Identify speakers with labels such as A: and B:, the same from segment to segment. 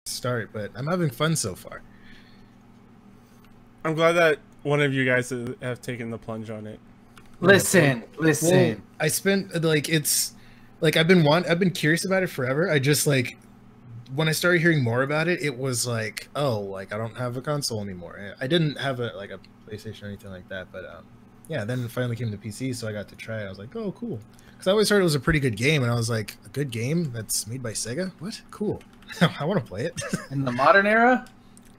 A: start, but I'm having fun so far.
B: I'm glad that one of you guys have taken the plunge on it.
C: Listen.
A: Well, I spent like I've been curious about it forever. I just like when I started hearing more about it, it was like, oh, like I don't have a console anymore. I didn't have a PlayStation or anything like that, but yeah, then it finally came to PC, so I got to try it. I was like, oh, cool. Because I always heard it was a pretty good game, and I was like, a good game that's made by Sega? What? Cool. I want to play it.
C: In the modern era?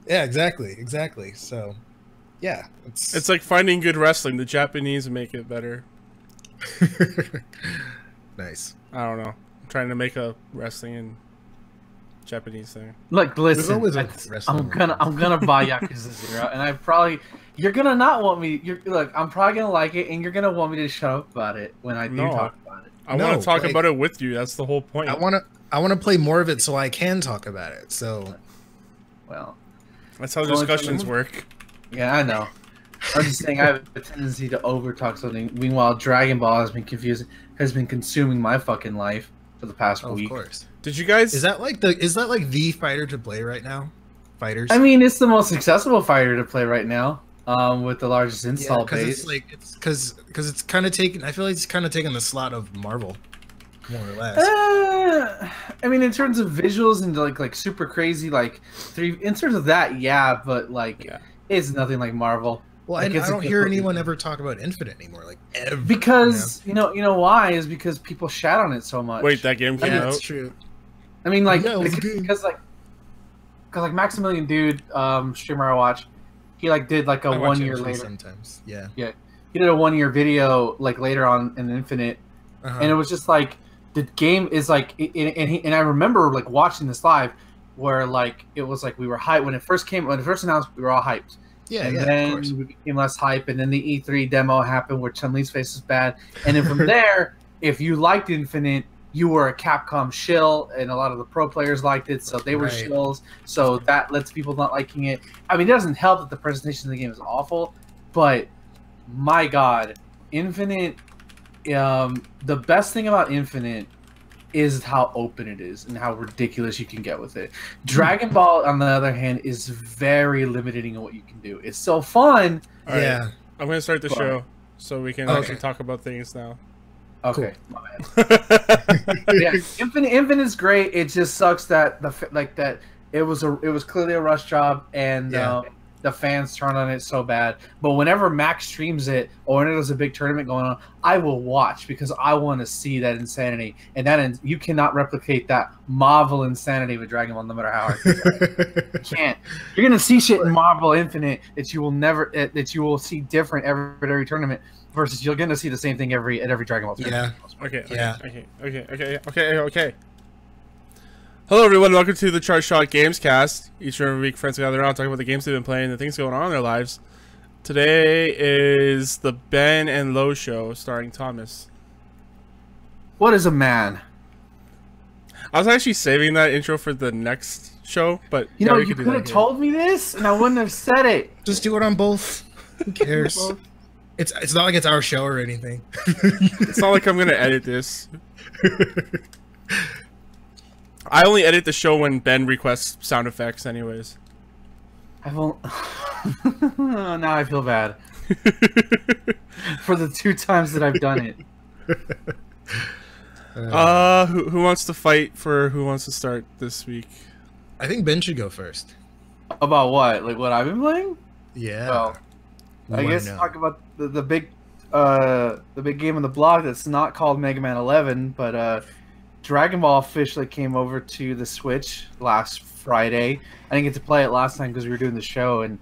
A: Yeah, exactly. So, yeah.
B: It's like finding good wrestling. The Japanese make it better.
A: Nice.
B: I don't know. I'm trying to make a wrestling and Japanese thing.
C: Look, listen. I'm gonna buy Yakuza 0, and you're gonna not want me. Look, I'm probably gonna like it, and you're gonna want me to shut up about it when I do talk about it.
B: I want to talk about it with you. That's the whole point.
A: I want to play more of it so I can talk about it. So,
C: well,
B: that's how discussions work.
C: Yeah, I know. I'm just saying I have a tendency to overtalk something. Meanwhile, Dragon Ball has been consuming my fucking life for the past week.
A: Of course.
B: Did you guys?
A: Is that like the fighter to play right now? Fighters.
C: I mean, it's the most accessible fighter to play right now. With the largest install base.
A: It's because it's kind of taking. I feel like it's kind of taking the slot of Marvel, more or less.
C: I mean, in terms of visuals and like super crazy, in terms of that, yeah, but it's nothing like Marvel.
A: Well, I don't hear anyone ever talk about Infinite anymore, like ever.
C: Because you know why is because people shat on it so much.
B: Wait, that game came out.
A: That's true.
C: I mean, because Maximilian Dude, streamer I watch, he did a 1 year later.
A: Sometimes, yeah.
C: He did a 1 year video later on in Infinite, and it was just the game is and I remember watching this live, where it was we were hyped when it first announced. We were all hyped.
A: Yeah,
C: and
A: yeah,
C: then
A: of course.
C: we became less hype, and then the E3 demo happened where Chun-Li's face is bad, and then from there, if you liked Infinite, you were a Capcom shill, and a lot of the pro players liked it, so they were shills. So that lets people not liking it. I mean, it doesn't help that the presentation of the game is awful, but my God, Infinite. The best thing about Infinite is how open it is and how ridiculous you can get with it. Dragon Ball, on the other hand, is very limiting in what you can do. It's so fun.
A: Yeah.
B: Right. I'm gonna start the show so we can actually talk about things now.
C: Okay, cool. My bad. Yeah, Infinite is great. It just sucks that it was clearly a rush job, and the fans turn on it so bad. But whenever Max streams it, or when there's a big tournament going on, I will watch because I want to see that insanity. And you cannot replicate that Marvel insanity with Dragon Ball, no matter how hard you can't. You're gonna see shit in Marvel Infinite that you will see different every tournament. Versus you're gonna see the same thing at every Dragon Ball tournament.
A: Yeah.
B: Okay. Hello everyone, welcome to the Chart Shot Gamescast. Each and every week, friends gather around, talk about the games they've been playing, the things going on in their lives. Today is the Ben and Lo Show, starring Thomas.
C: What is a man?
B: I was actually saving that intro for the next show, but
C: you could have told me this, and I wouldn't have said it.
A: Just do it on both. Who cares? It's not like it's our show or anything.
B: It's not like I'm gonna edit this. I only edit the show when Ben requests sound effects, anyways.
C: Now I feel bad for the 2 times that I've done it.
B: Who wants to fight for who wants to start this week?
A: I think Ben should go first.
C: About what? Like what I've been playing?
A: Yeah.
C: Well, I guess talk about the big game on the block that's not called Mega Man 11, but Dragon Ball officially came over to the Switch last Friday. I didn't get to play it last time because we were doing the show, and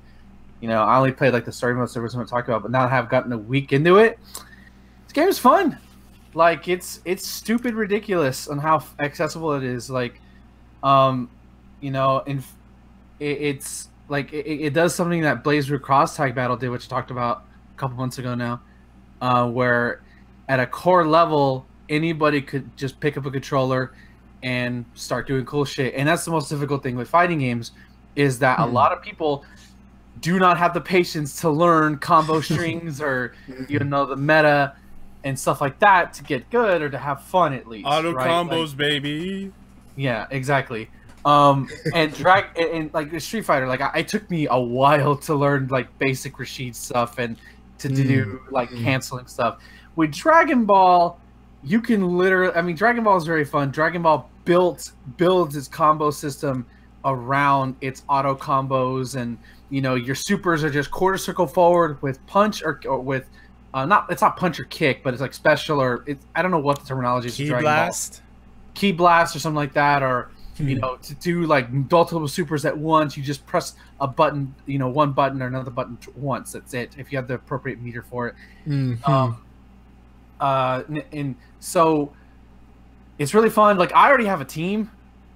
C: I only played the story mode, so there was something to talk about. But now I have gotten a week into it. This game is fun. It's stupid ridiculous on how accessible it is. It does something that BlazBlue Cross Tag Battle did, which I talked about a couple months ago now, where at a core level, anybody could just pick up a controller and start doing cool shit. And that's the most difficult thing with fighting games, is that a lot of people do not have the patience to learn combo strings or the meta and stuff like that to get good or to have fun, at least.
B: Auto combos, baby.
C: Yeah, exactly. And like Street Fighter, like it took me a while to learn like basic Rashid stuff and to do like canceling stuff. With Dragon Ball, you can literally, I mean, Dragon Ball is very fun. Dragon Ball builds its combo system around its auto combos, and you know your supers are just quarter circle forward with punch or with it's not punch or kick, but it's like special, or I don't know what the terminology is.
B: Key blast,
C: key blast, or something like that, or you know, to do like multiple supers at once, you just press a button, you know, one button or another button once. That's it. If you have the appropriate meter for it. And so it's really fun. Like I already have a team,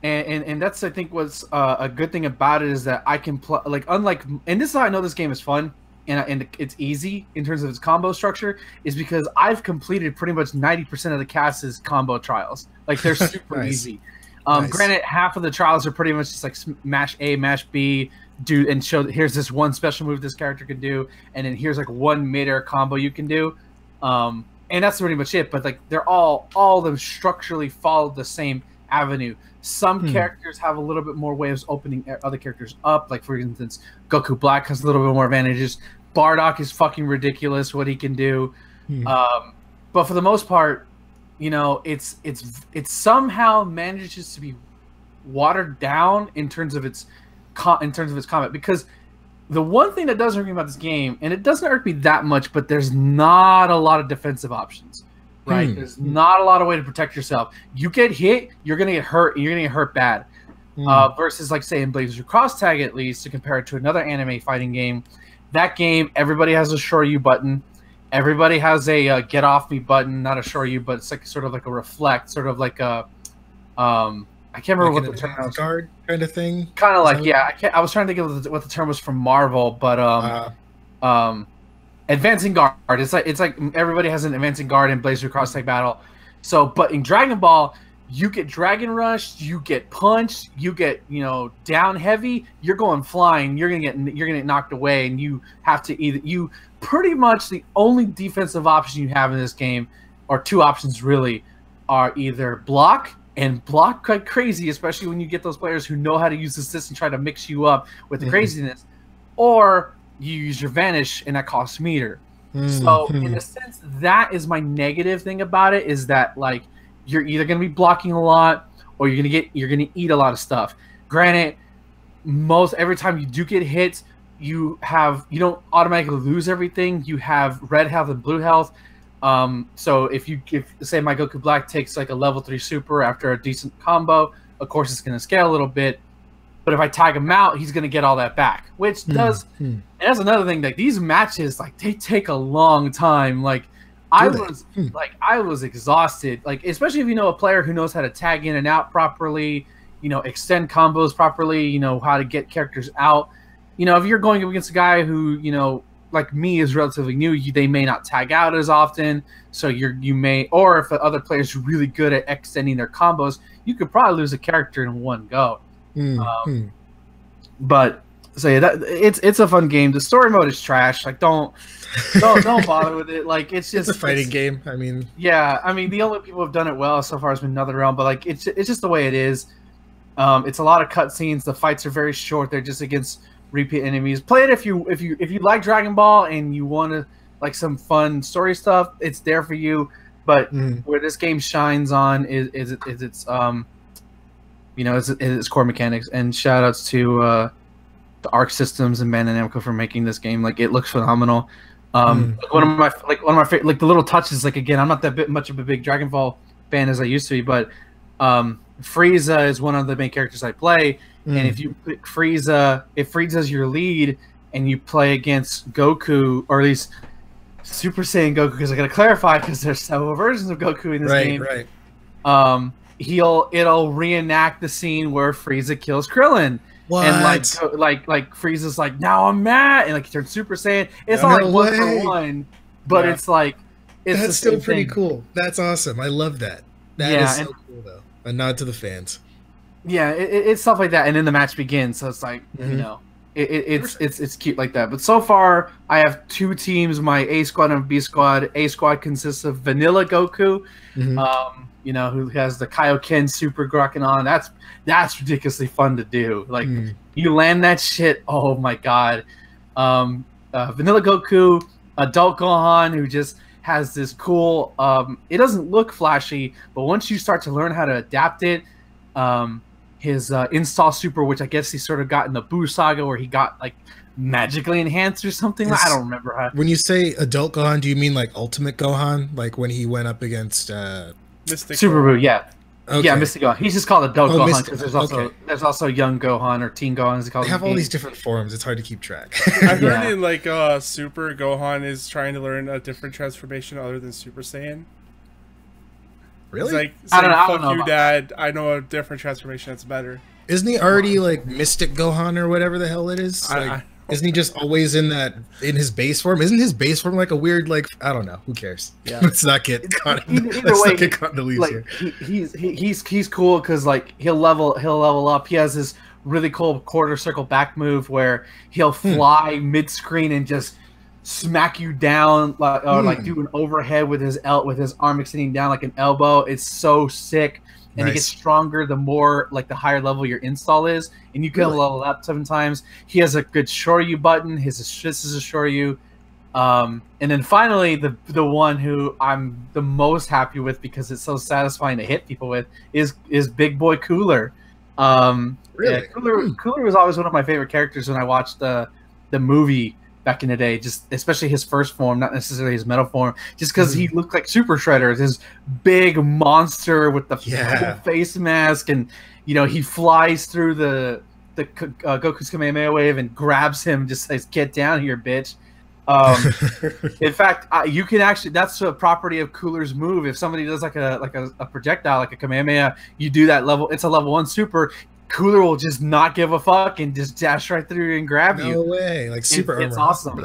C: and that's I think what's a good thing about it is that I can play like unlike, and this is how I know this game is fun and it's easy in terms of its combo structure, is because I've completed pretty much 90% of the cast's combo trials. Like they're super
A: nice.
C: easy. Granted, half of the trials are pretty much just like mash A, mash B, do and show that here's this one special move this character can do, and then here's like one mid-air combo you can do. And that's pretty much it. But like they're all of them structurally follow the same avenue. Some characters have a little bit more ways of opening other characters up. Like for instance, Goku Black has a little bit more advantages. Bardock is fucking ridiculous what he can do. But for the most part, you know, it somehow manages to be watered down in terms of its combat. Because the one thing that does irk me about this game, and it doesn't irk me that much, but there's not a lot of defensive options, right? There's not a lot of way to protect yourself. You get hit, you're gonna get hurt, and you're gonna get hurt bad. Versus like say in Blazer Cross Tag, at least to compare it to another anime fighting game, that game everybody has a Shoryu button. Everybody has a get off me button, not a Shoryu, but it's like sort of like a reflect, sort of like a I can't remember
A: like
C: what the term was.
A: Guard kind of thing.
C: Kind of like I was trying to think of what the term was from Marvel, but advancing guard. It's like everybody has an advancing guard in Blazer Cross Tag Battle. So, but in Dragon Ball, you get Dragon Rushed, you get punched, you get, you know, down heavy, you're going flying, you're gonna get knocked away, and you have to pretty much the only defensive option you have in this game, or two options really, are either block like crazy, especially when you get those players who know how to use this and try to mix you up with the craziness, or you use your vanish and that costs meter. So in a sense, that is my negative thing about it, is that like you're either going to be blocking a lot or you're going to eat a lot of stuff. Granted, every time you do get hit, you don't automatically lose everything. You have red health and blue health. So if say my Goku Black takes like a level 3 super after a decent combo, of course it's going to scale a little bit. But if I tag him out, he's going to get all that back, which does. And that's another thing. Like these matches, like they take a long time. Like I was exhausted. Like especially if you know a player who knows how to tag in and out properly, you know, extend combos properly, you know how to get characters out. You know, if you're going up against a guy who, you know, like me, is relatively new, they may not tag out as often. So you may, or if the other players are really good at extending their combos, you could probably lose a character in one go. But so yeah, it's a fun game. The story mode is trash. Like don't bother with it. Like it's just
A: a fighting game. I mean,
C: yeah. I mean, the only people who have done it well so far has been NetherRealm, but like it's just the way it is. It's a lot of cutscenes. The fights are very short. They're just against repeat enemies. Play it if you like Dragon Ball and you want to like some fun story stuff. It's there for you. But where this game shines on is its you know, its core mechanics. And shout outs to the Arc Systems and Bandai Namco for making this game. Like it looks phenomenal. Like one of my favorite, like the little touches. Like again, I'm not that much of a big Dragon Ball fan as I used to be, but Frieza is one of the main characters I play. And if you pick Frieza, if Frieza's your lead, and you play against Goku, or at least Super Saiyan Goku, because I gotta clarify, because there's several versions of Goku in this game. Right. It'll reenact the scene where Frieza kills Krillin.
A: What?
C: And like Frieza's like, now I'm mad, and like he turns Super Saiyan. It's not like 1 for 1, but it's like
A: that's still pretty cool. That's awesome. I love that. That is so cool though. A nod to the fans.
C: Yeah, it's stuff like that, and then the match begins. So it's like you know, it's cute like that. But so far, I have 2 teams: my A squad and B squad. A squad consists of vanilla Goku. You you know, who has the Kaioken super rocking on. That's ridiculously fun to do. Like you land that shit. Oh my god. Vanilla Goku, Adult Gohan, who just has this cool. It doesn't look flashy, but once you start to learn how to adapt it, his install super, which I guess he sort of got in the Buu saga, where he got like magically enhanced or something. I don't remember how.
A: When you say Adult Gohan, do you mean like Ultimate Gohan, like when he went up against
B: Mystic
C: Super Buu? Yeah.
A: Okay.
C: Yeah, Mystic Gohan. He's just called Adult Gohan because
A: okay.
C: there's also Young Gohan or Teen Gohan. As
A: they have all these different forms. It's hard to keep track.
B: I've heard in like Super Gohan is trying to learn a different transformation other than Super Saiyan.
A: Really?
B: It's like
C: I don't know.
B: Fuck you, Dad. I know a different transformation that's better.
A: Isn't he already like Mystic Gohan or whatever the hell it is? Like, isn't he just always in his base form? Isn't his base form like a weird, like, I don't know. Who cares? Yeah. Let's not get caught in the leaves
C: like,
A: here.
C: He's cool because like he'll level up. He has this really cool quarter circle back move where he'll fly mid screen and just smack you down, like, or like do an overhead with his arm extending down like an elbow. It's so sick. And it gets stronger the more, like, the higher level your install is. And you can level up 7 times. He has a good Shoryu button. This is a Shoryu. And then finally, the one who I'm the most happy with because it's so satisfying to hit people with is Big Boy Cooler.
A: Really?
C: Yeah, Cooler was always one of my favorite characters when I watched the movie back in the day, just especially his first form, not necessarily his metal form, just because he looked like Super Shredder, this big monster with the full face mask, and you know he flies through the Goku's Kamehameha wave and grabs him, just says, "Get down here, bitch." In fact, you can actually, that's a property of Cooler's move. If somebody does like a projectile, like a Kamehameha, you do that level. It's a level 1 super. Cooler will just not give a fuck and just dash right through and grab you.
A: No way, like super.
C: It's awesome.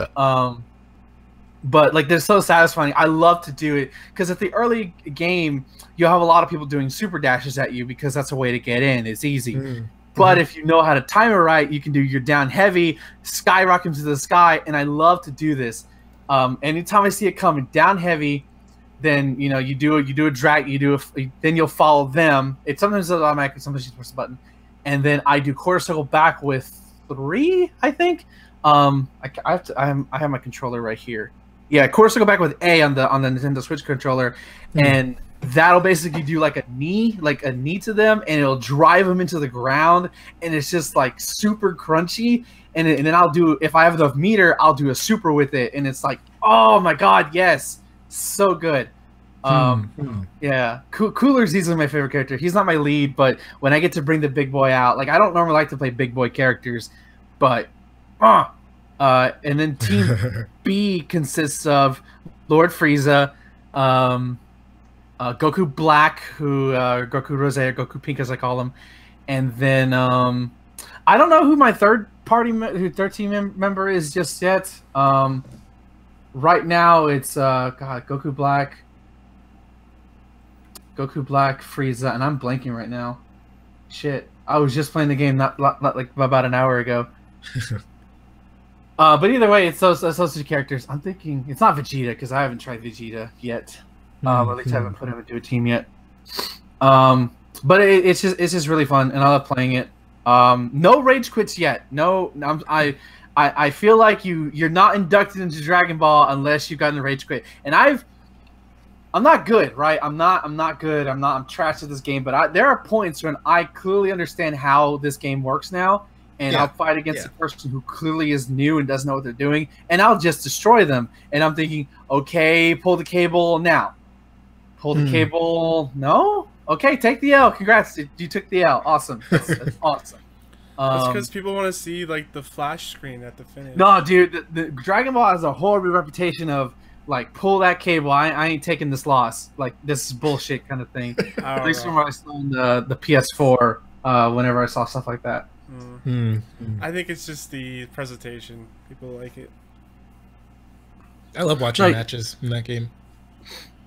C: But like they're so satisfying. I love to do it because at the early game, you'll have a lot of people doing super dashes at you because that's a way to get in. It's easy. But if you know how to time it right, you can do your down heavy, skyrocket him to the sky, and I love to do this. Anytime I see it coming down heavy, then you know you do a drag, then you'll follow them. It sometimes does automatically, sometimes you press the button, and then I do quarter circle back with 3, I think. I have my controller right here. Yeah, quarter circle back with A on the Nintendo Switch controller, and that'll basically do like a knee to them, and it'll drive them into the ground, and it's just like super crunchy. And then I'll do, if I have enough meter, I'll do a super with it, and it's like, oh my god, yes, so good. Yeah, Cooler's easily my favorite character. He's not my lead, but when I get to bring the big boy out, like I don't normally like to play big boy characters, but and then Team B consists of Lord Frieza, Goku Black, Goku Rose, or Goku Pink as I call him, and then I don't know who my third team member is just yet. Right now it's Goku Black, Frieza, and I'm blanking right now. Shit, I was just playing the game not like about an hour ago. But either way, it's those two characters. I'm thinking it's not Vegeta because I haven't tried Vegeta yet. At least I haven't put him into a team yet. But it's just really fun, and I love playing it. No rage quits yet. No, I feel like you're not inducted into Dragon Ball unless you've gotten a rage quit. And I'm not good, right? I'm not good. I'm trash at this game. But there are points when I clearly understand how this game works now. And I'll fight against a person who clearly is new and doesn't know what they're doing, and I'll just destroy them. And I'm thinking, okay, pull the cable now. Pull the cable. No? Okay, take the L. Congrats, you took the L. Awesome. That's awesome.
B: That's because people want to see like the flash screen at the finish.
C: No, dude, the Dragon Ball has a horrible reputation of like pull that cable. I ain't taking this loss. Like this is bullshit kind of thing. At least when I saw on the PS4, whenever I saw stuff like that.
B: I think it's just the presentation. People like it.
A: I love watching matches in that game.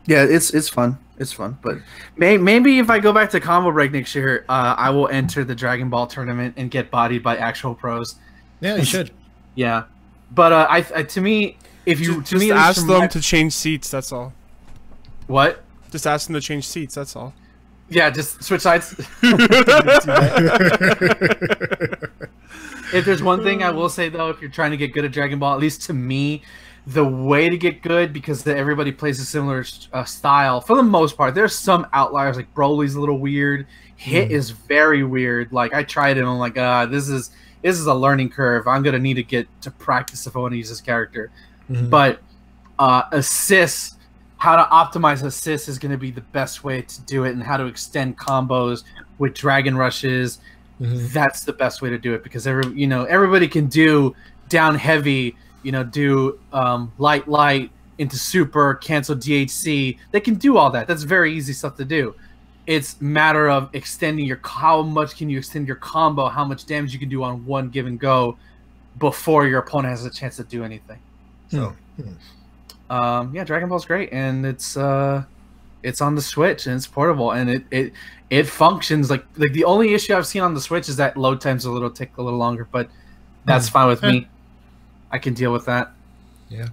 C: Yeah, it's fun. It's fun. But maybe if I go back to Combo Break next year, I will enter the Dragon Ball tournament and get bodied by actual pros.
A: Yeah, you should.
C: Yeah, but to me, if you
B: ask them to change seats. That's all.
C: What?
B: Just ask them to change seats. That's all.
C: Yeah, just switch sides. If there's one thing I will say though, if you're trying to get good at Dragon Ball, at least to me, the way to get good, because everybody plays a similar style for the most part. There's some outliers, like Broly's a little weird. Hit is very weird. Like I tried it, and I'm like, this is a learning curve. I'm gonna need to get to practice if I want to use this character. But assists, how to optimize assists is gonna be the best way to do it, and how to extend combos with Dragon Rushes. That's the best way to do it, because everybody can do down heavy, do light into super, cancel DHC. They can do all that. That's very easy stuff to do. It's matter of extending how much can you extend your combo, how much damage you can do on one given go before your opponent has a chance to do anything. So yeah, Dragon Ball's great, and it's on the Switch, and it's portable, and it functions like the only issue I've seen on the Switch is that load times take a little longer, but that's fine with me. I can deal with that.
A: Yeah.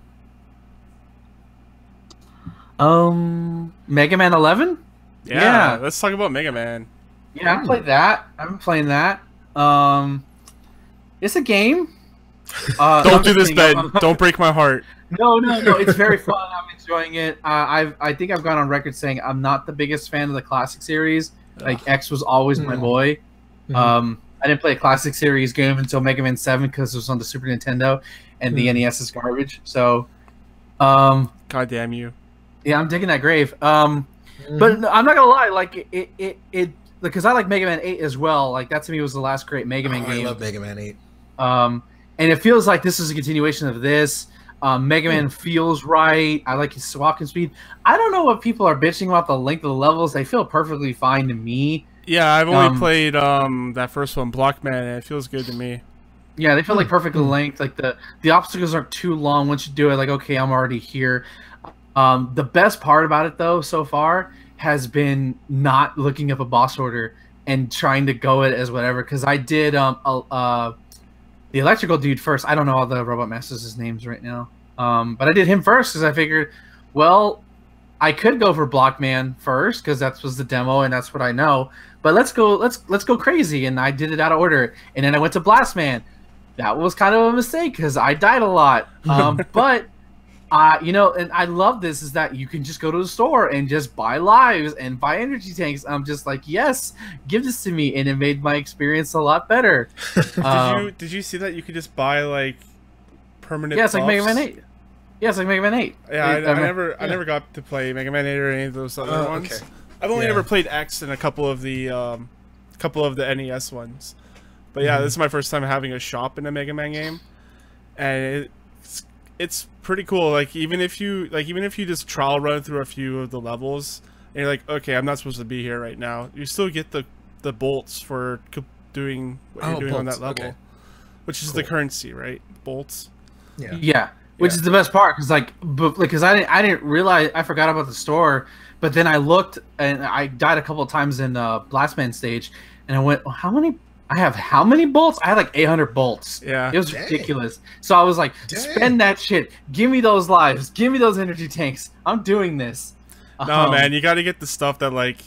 C: Mega Man 11?
B: Yeah, let's talk about Mega Man.
C: Yeah, I played that. I've been playing that. It's a game.
B: Don't do this, Ben. Don't break my heart.
C: No. It's very fun. I'm enjoying it. I think I've gone on record saying I'm not the biggest fan of the classic series. Like X was always my boy. I didn't play a classic series game until Mega Man 7 because it was on the Super Nintendo, and the NES is garbage. So,
B: God damn you.
C: Yeah, I'm digging that grave. But no, I'm not gonna lie. Like it because I like Mega Man 8 as well. Like that to me was the last great Mega Man game.
A: I love Mega Man 8.
C: And it feels like this is a continuation of this. Mega Man feels right. I like his walking speed. I don't know what people are bitching about the length of the levels. They feel perfectly fine to me.
B: Yeah, I've only played that first one, Blockman, and it feels good to me.
C: Yeah, they feel like perfect length. Like the obstacles aren't too long. Once you do it, like okay, I'm already here. The best part about it though so far has been not looking up a boss order and trying to go it as whatever. Because I did the electrical dude first. I don't know all the Robot Masters' names right now. But I did him first because I figured, well, I could go for Blockman first because that was the demo and that's what I know. But let's go crazy, and I did it out of order. And then I went to Blastman. That was kind of a mistake because I died a lot. But and I love this is that you can just go to the store and just buy lives and buy energy tanks. I'm just like, yes, give this to me, and it made my experience a lot better.
B: Did you see that you could just buy like permanent?
C: Yeah, it's like Mega Man 8. Yeah, it's like Mega Man 8.
B: Yeah, I never got to play Mega Man 8 or any of those other ones. Okay. I've only ever played X and a couple of the NES ones. But yeah, this is my first time having a shop in a Mega Man game, and it's pretty cool. Like even if you just trial run through a few of the levels, and you're like, okay, I'm not supposed to be here right now, you still get the bolts for doing what you're doing on that level, which is the currency, right? Bolts.
C: Yeah. Which is the best part, because I didn't realize, I forgot about the store, but then I looked and I died a couple of times in Blastman stage, and I went, how many bolts? I had like 800 bolts.
B: Yeah,
C: it was ridiculous. So I was like, spend that shit. Give me those lives. Give me those energy tanks. I'm doing this.
B: No, man, you got to get the stuff that like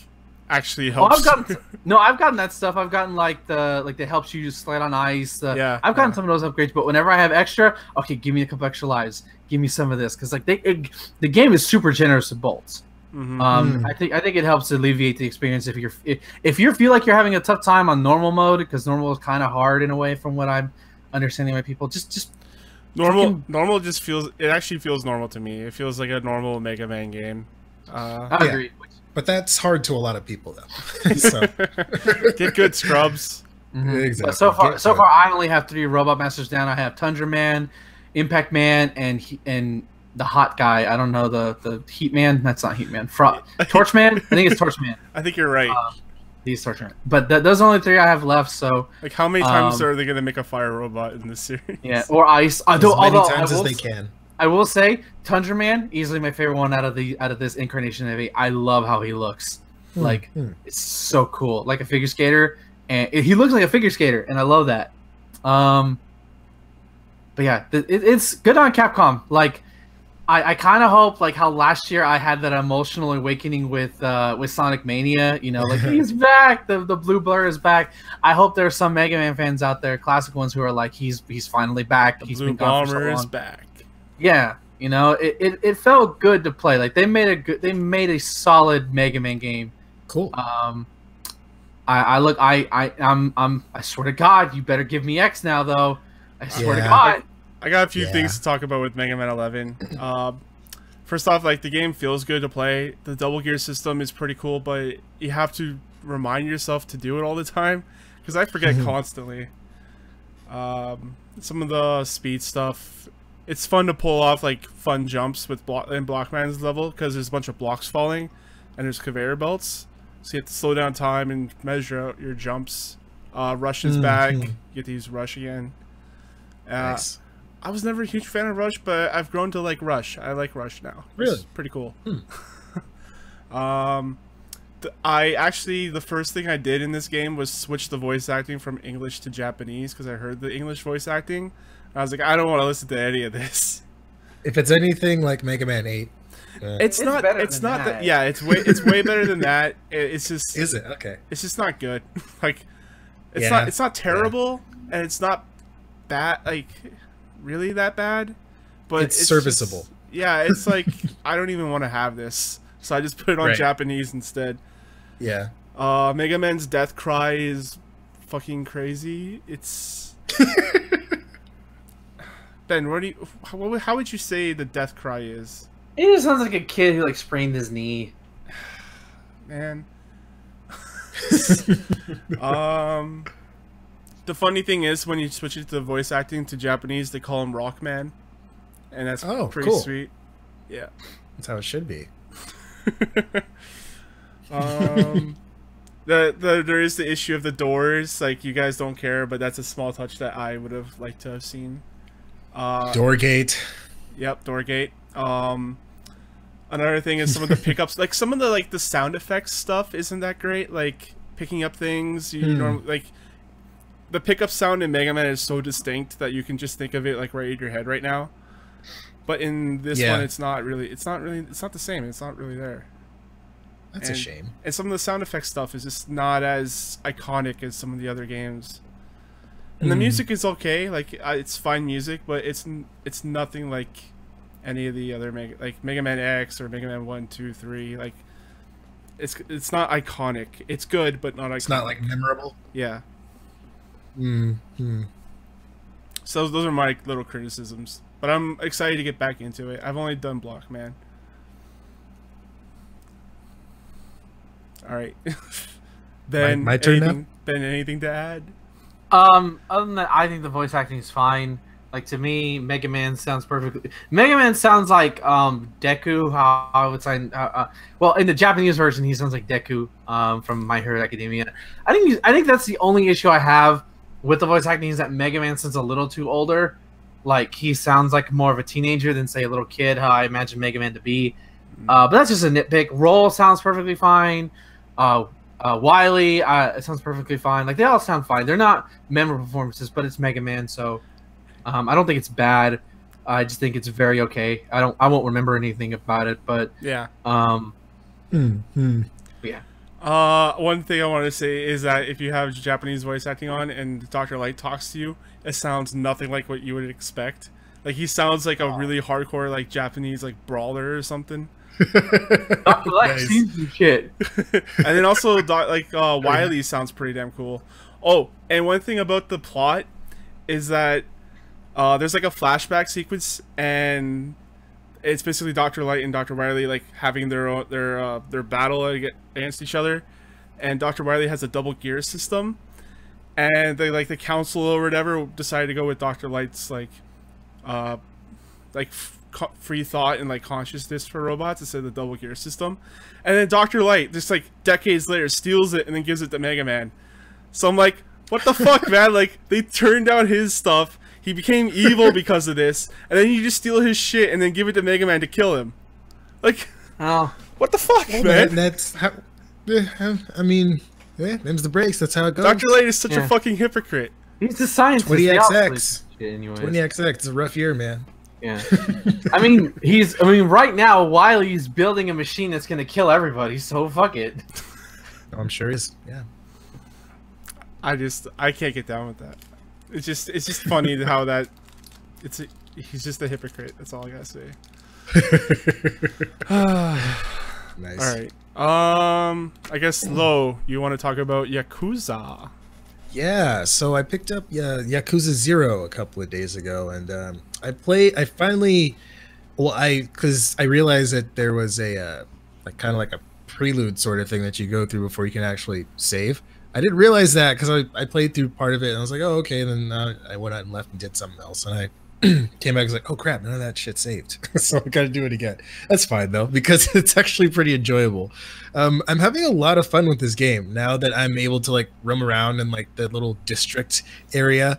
B: actually helps.
C: I've gotten that stuff. I've gotten that helps you just slide on ice. I've gotten some of those upgrades, but whenever I have extra, okay, give me a couple extra lives. Give me some of this, because like the game is super generous with bolts. I think it helps alleviate the experience if you feel like you're having a tough time on normal mode, because normal is kind of hard in a way from what I'm understanding by people. Just
B: normal just feels, it actually feels normal to me. It feels like a normal Mega Man game.
C: I agree.
A: But that's hard to a lot of people, though. So.
B: Get good, scrubs.
A: Exactly.
C: But so far, I only have 3 Robot Masters down. I have Tundra Man, Impact Man, and the hot guy. I don't know the Heat Man. That's not Heat Man. Torch Man. I think it's Torch Man.
B: I think you're right.
C: He's Torch Man. But those are only 3 I have left. So
B: like, how many times are they gonna make a fire robot in this series?
C: Yeah, or ice.
A: As many times as they can.
C: I will say, Tundra Man, easily my favorite one out of this incarnation of 8. I love how he looks. Like it's so cool, like a figure skater, and he looks like a figure skater, and I love that. But yeah, it's good on Capcom. Like I kind of hope like how last year I had that emotional awakening with Sonic Mania. You know, like he's back. The blue blur is back. I hope there are some Mega Man fans out there, classic ones, who are like, he's finally back. He's
B: Blue
C: been gone for so
B: Bomber
C: long.
B: is back.
C: Yeah, you know, it felt good to play. Like they made a solid Mega Man game.
A: Cool.
C: I swear to God, you better give me X now, though. I swear to
A: Yeah.
C: God.
B: I got a few things to talk about with Mega Man 11. First off, like the game feels good to play. The double gear system is pretty cool, but you have to remind yourself to do it all the time because I forget constantly. Some of the speed stuff, it's fun to pull off like fun jumps with Blockman's level because there's a bunch of blocks falling and there's conveyor belts, so you have to slow down time and measure out your jumps. Rush is back. You get to use Rush again.
A: Nice.
B: I was never a huge fan of Rush, but I've grown to like Rush. I like Rush now.
A: Really?
B: It's pretty cool. The first thing I did in this game was switch the voice acting from English to Japanese because I heard the English voice acting. I was like, I don't want to listen to any of this.
A: If it's anything like Mega Man 8,
B: It's not. It's not that. Yeah, it's way better than that. It's just.
A: Is it? Okay.
B: It's just not good. Like, it's
A: Yeah.
B: not. It's not terrible, and it's not bad. Like, really that bad. But
A: It's serviceable.
B: just- yeah, it's like I don't even want to have this, so I just put it on
A: Right.
B: Japanese instead.
A: Yeah.
B: Mega Man's death cry is fucking crazy. It's Ben. What do you? How would you say the death cry is?
C: It just sounds like a kid who like sprained his knee.
B: Man. The funny thing is when you switch it to voice acting to Japanese, they call him Rockman, and that's pretty
A: cool.
B: sweet. Yeah.
A: That's how it should be.
B: There is the issue of the doors. Like you guys don't care, but that's a small touch that I would have liked to have seen.
A: Doorgate.
B: Yep, Doorgate. Another thing is some of the pickups, like some of the sound effects stuff isn't that great. Like picking up things, you normally like the pickup sound in Mega Man is so distinct that you can just think of it like right in your head right now. But in this one, it's not the same. It's not really there.
A: That's a shame.
B: And some of the sound effects stuff is just not as iconic as some of the other games. And the music is okay, like it's fine music, but it's nothing like any of the other Mega Man X or Mega Man 1, 2, 3. Like it's not iconic. It's good, but not iconic.
A: It's not like memorable.
B: Yeah. So those are my little criticisms. But I'm excited to get back into it. I've only done Blockman. All right. Ben,
A: my turn now?
B: Ben, anything to add?
C: Other than that, I think the voice acting is fine. Like to me, Mega Man sounds perfectly. Mega Man sounds like Deku. How I would say, well, in the Japanese version, he sounds like Deku from My Hero Academia. I think that's the only issue I have with the voice acting is that Mega Man sounds a little too older. Like he sounds like more of a teenager than say a little kid. How I imagine Mega Man to be. But that's just a nitpick. Roll sounds perfectly fine. Wily, it sounds perfectly fine. Like they all sound fine. They're not memorable performances, but it's Mega Man, so I don't think it's bad. I just think it's very okay. I won't remember anything about it, but
B: Yeah.
C: yeah.
B: One thing I want to say is that if you have Japanese voice acting on and Dr. Light talks to you, it sounds nothing like what you would expect. Like he sounds like a really hardcore like Japanese like brawler or something.
C: Dr. Light seems some shit.
B: And then also Wily sounds pretty damn cool. Oh, and one thing about the plot is that there's like a flashback sequence and it's basically Dr. Light and Dr. Wily like having their battle against each other, and Dr. Wily has a double gear system, and they like the council or whatever decided to go with Dr. Light's free thought and like consciousness for robots instead of the double gear system, and then Dr. Light just like decades later steals it and then gives it to Mega Man. So I'm like, what the fuck, man? Like they turned down his stuff. He became evil because of this, and then you just steal his shit and then give it to Mega Man to kill him. Like, what the fuck, man?
A: That's how. I mean, them's the breaks. That's how it goes.
B: Dr. Light is such a fucking hypocrite.
C: He's the scientist.
A: 20XX.
C: Anyway.
A: 20XX. It's a rough year, man.
C: Yeah. I mean, right now, Wiley's building a machine that's gonna kill everybody. So fuck it.
A: I'm sure he's. Yeah.
B: I can't get down with that. It's just funny how that he's just a hypocrite. That's all I gotta say.
A: Nice.
B: All right. I guess Lo, you want to talk about Yakuza?
A: Yeah. So I picked up Yakuza 0 a couple of days ago, and because I realized that there was a kind of like a prelude sort of thing that you go through before you can actually save. I didn't realize that because I played through part of it and I was like, oh, okay. And then I went out and left and did something else. And I came back and was like, oh, crap, none of that shit saved. So I got to do it again. That's fine, though, because it's actually pretty enjoyable. I'm having a lot of fun with this game now that I'm able to, like, roam around in, like, the little district area.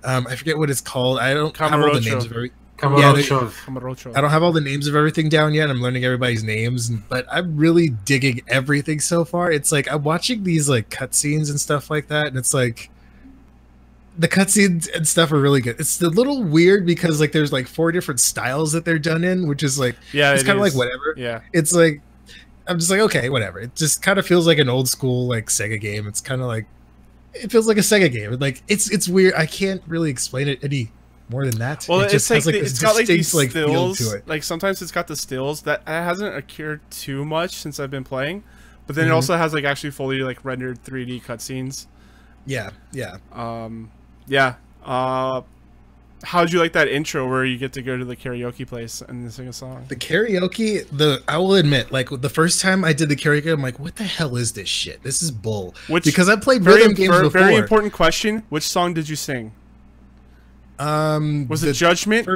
A: I forget what it's called. I don't have all the names of every... I don't have all the names of everything down yet. I'm learning everybody's names, but I'm really digging everything so far. It's like I'm watching these like cutscenes and stuff like that, and it's like the cutscenes and stuff are really good. It's a little weird because like there's like 4 different styles that they're done in, which is like it's kind of like whatever.
B: Yeah,
A: it's like I'm just like okay, whatever. It just kind of feels like an old school like Sega game. It's kind of like it feels like a Sega game. Like it's weird. I can't really explain it any more than that.
B: Well,
A: it's
B: like
A: it's
B: got like these
A: like
B: stills.
A: To it.
B: Like sometimes it's got the stills that hasn't occurred too much since I've been playing, but then it also has like actually fully like rendered 3D cutscenes.
A: Yeah.
B: Yeah. How'd you like that intro where you get to go to the karaoke place and sing a song? The
A: karaoke, I will admit, like the first time I did the karaoke, I'm like, what the hell is this shit? This is bull. Because I played rhythm games before.
B: Very important question. Which song did you sing? Was it Judgment?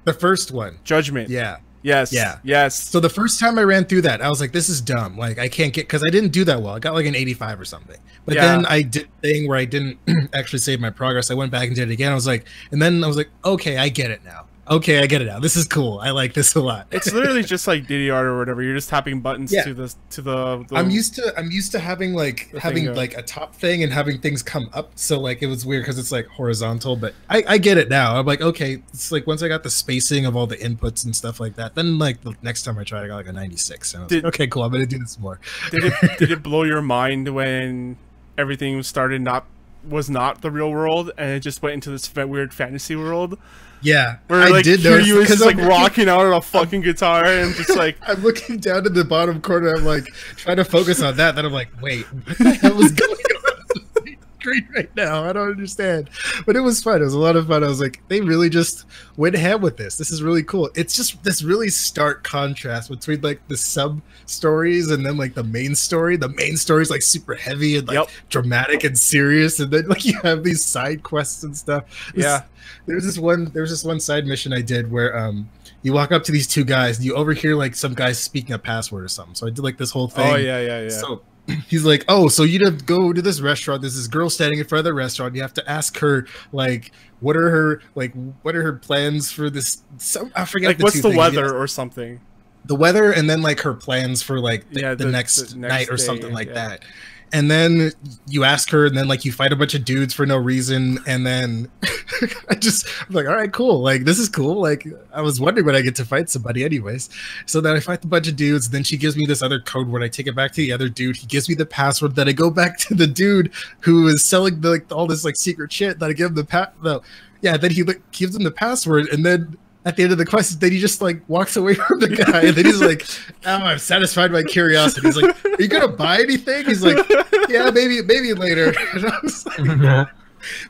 A: The first one.
B: Judgment.
A: Yeah.
B: Yes.
A: Yeah.
B: Yes.
A: So the first time I ran through that, I was like, this is dumb. Like, I can't get... Because I didn't do that well. I got like an 85 or something. But then I did a thing where I didn't actually save my progress. I went back and did it again. I was like... And then I was like, okay, I get it now. Okay, I get it now. This is cool. I like this a lot.
B: It's literally just like DDR or whatever. You're just tapping buttons to the
A: I'm used to having like a top thing and having things come up. So like it was weird because it's like horizontal, but I get it now. I'm like, okay, it's like once I got the spacing of all the inputs and stuff like that, then like the next time I tried, I got like a 96. And I was like, okay, cool. I'm gonna do this more.
B: Did it blow your mind when everything was not the real world and it just went into this weird fantasy world?
A: Yeah,
B: where like you was just like rocking out on a fucking guitar and just like
A: I'm looking down in the bottom corner. I'm like trying to focus on that. Then I'm like, wait, what the hell is going on the screen right now? I don't understand. But it was fun. It was a lot of fun. I was like, they really just went ahead with this. This is really cool. It's just this really stark contrast between like the sub stories and then like the main story. The main story is like super heavy and like dramatic and serious, and then like you have these side quests and stuff. There's this one side mission I did where you walk up to these 2 guys and you overhear like some guys speaking a password or something. So I did like this whole thing.
B: Oh yeah.
A: So he's like, oh, so you have to go to this restaurant. There's this girl standing in front of the restaurant. You have to ask her like what are her plans for this? I forget.
B: Like what's the weather or something.
A: The weather, and then like her plans for like the next night or something like that. And then you ask her, and then like you fight a bunch of dudes for no reason, and then I'm like, all right, cool. Like this is cool. Like I was wondering when I get to fight somebody, anyways. So then I fight a bunch of dudes. Then she gives me this other code word. I take it back to the other dude. He gives me the password. Then I go back to the dude who is selling all this like secret shit. Then I give him then he gives him the password, and then at the end of the quest, then he just like walks away from the guy, and then he's like, "Oh, I've satisfied my curiosity." He's like, "Are you gonna buy anything?" He's like, "Yeah, maybe later." And I was like,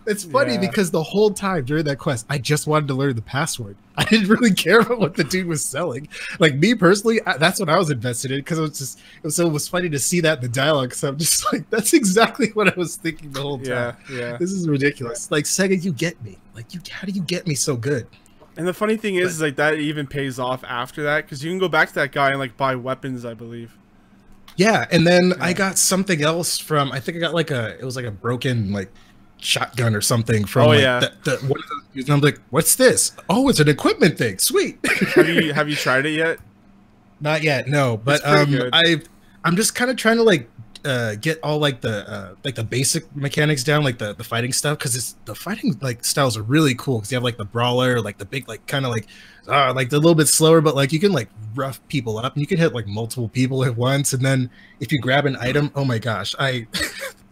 A: it's funny because the whole time during that quest, I just wanted to learn the password. I didn't really care about what the dude was selling. Like me personally, that's what I was invested in because it was funny to see that in the dialogue. So I'm just like, that's exactly what I was thinking the whole time.
B: Yeah.
A: This is ridiculous. Like Sega, you get me. Like how do you get me so good?
B: And the funny thing is like that even pays off after that because you can go back to that guy and like buy weapons, I believe.
A: Yeah, and then I got something else from. I think I got like it was like a broken like shotgun or something from. One of those, and I'm like, what's this? Oh, it's an equipment thing. Sweet.
B: Have you tried it yet?
A: Not yet, no. But I'm just kind of trying to like get all like the basic mechanics down, like the fighting stuff, because the fighting like styles are really cool, because you have like the brawler, like the big like kind of like they're a little bit slower, but like you can like rough people up and you can hit like multiple people at once. And then if you grab an item, oh my gosh,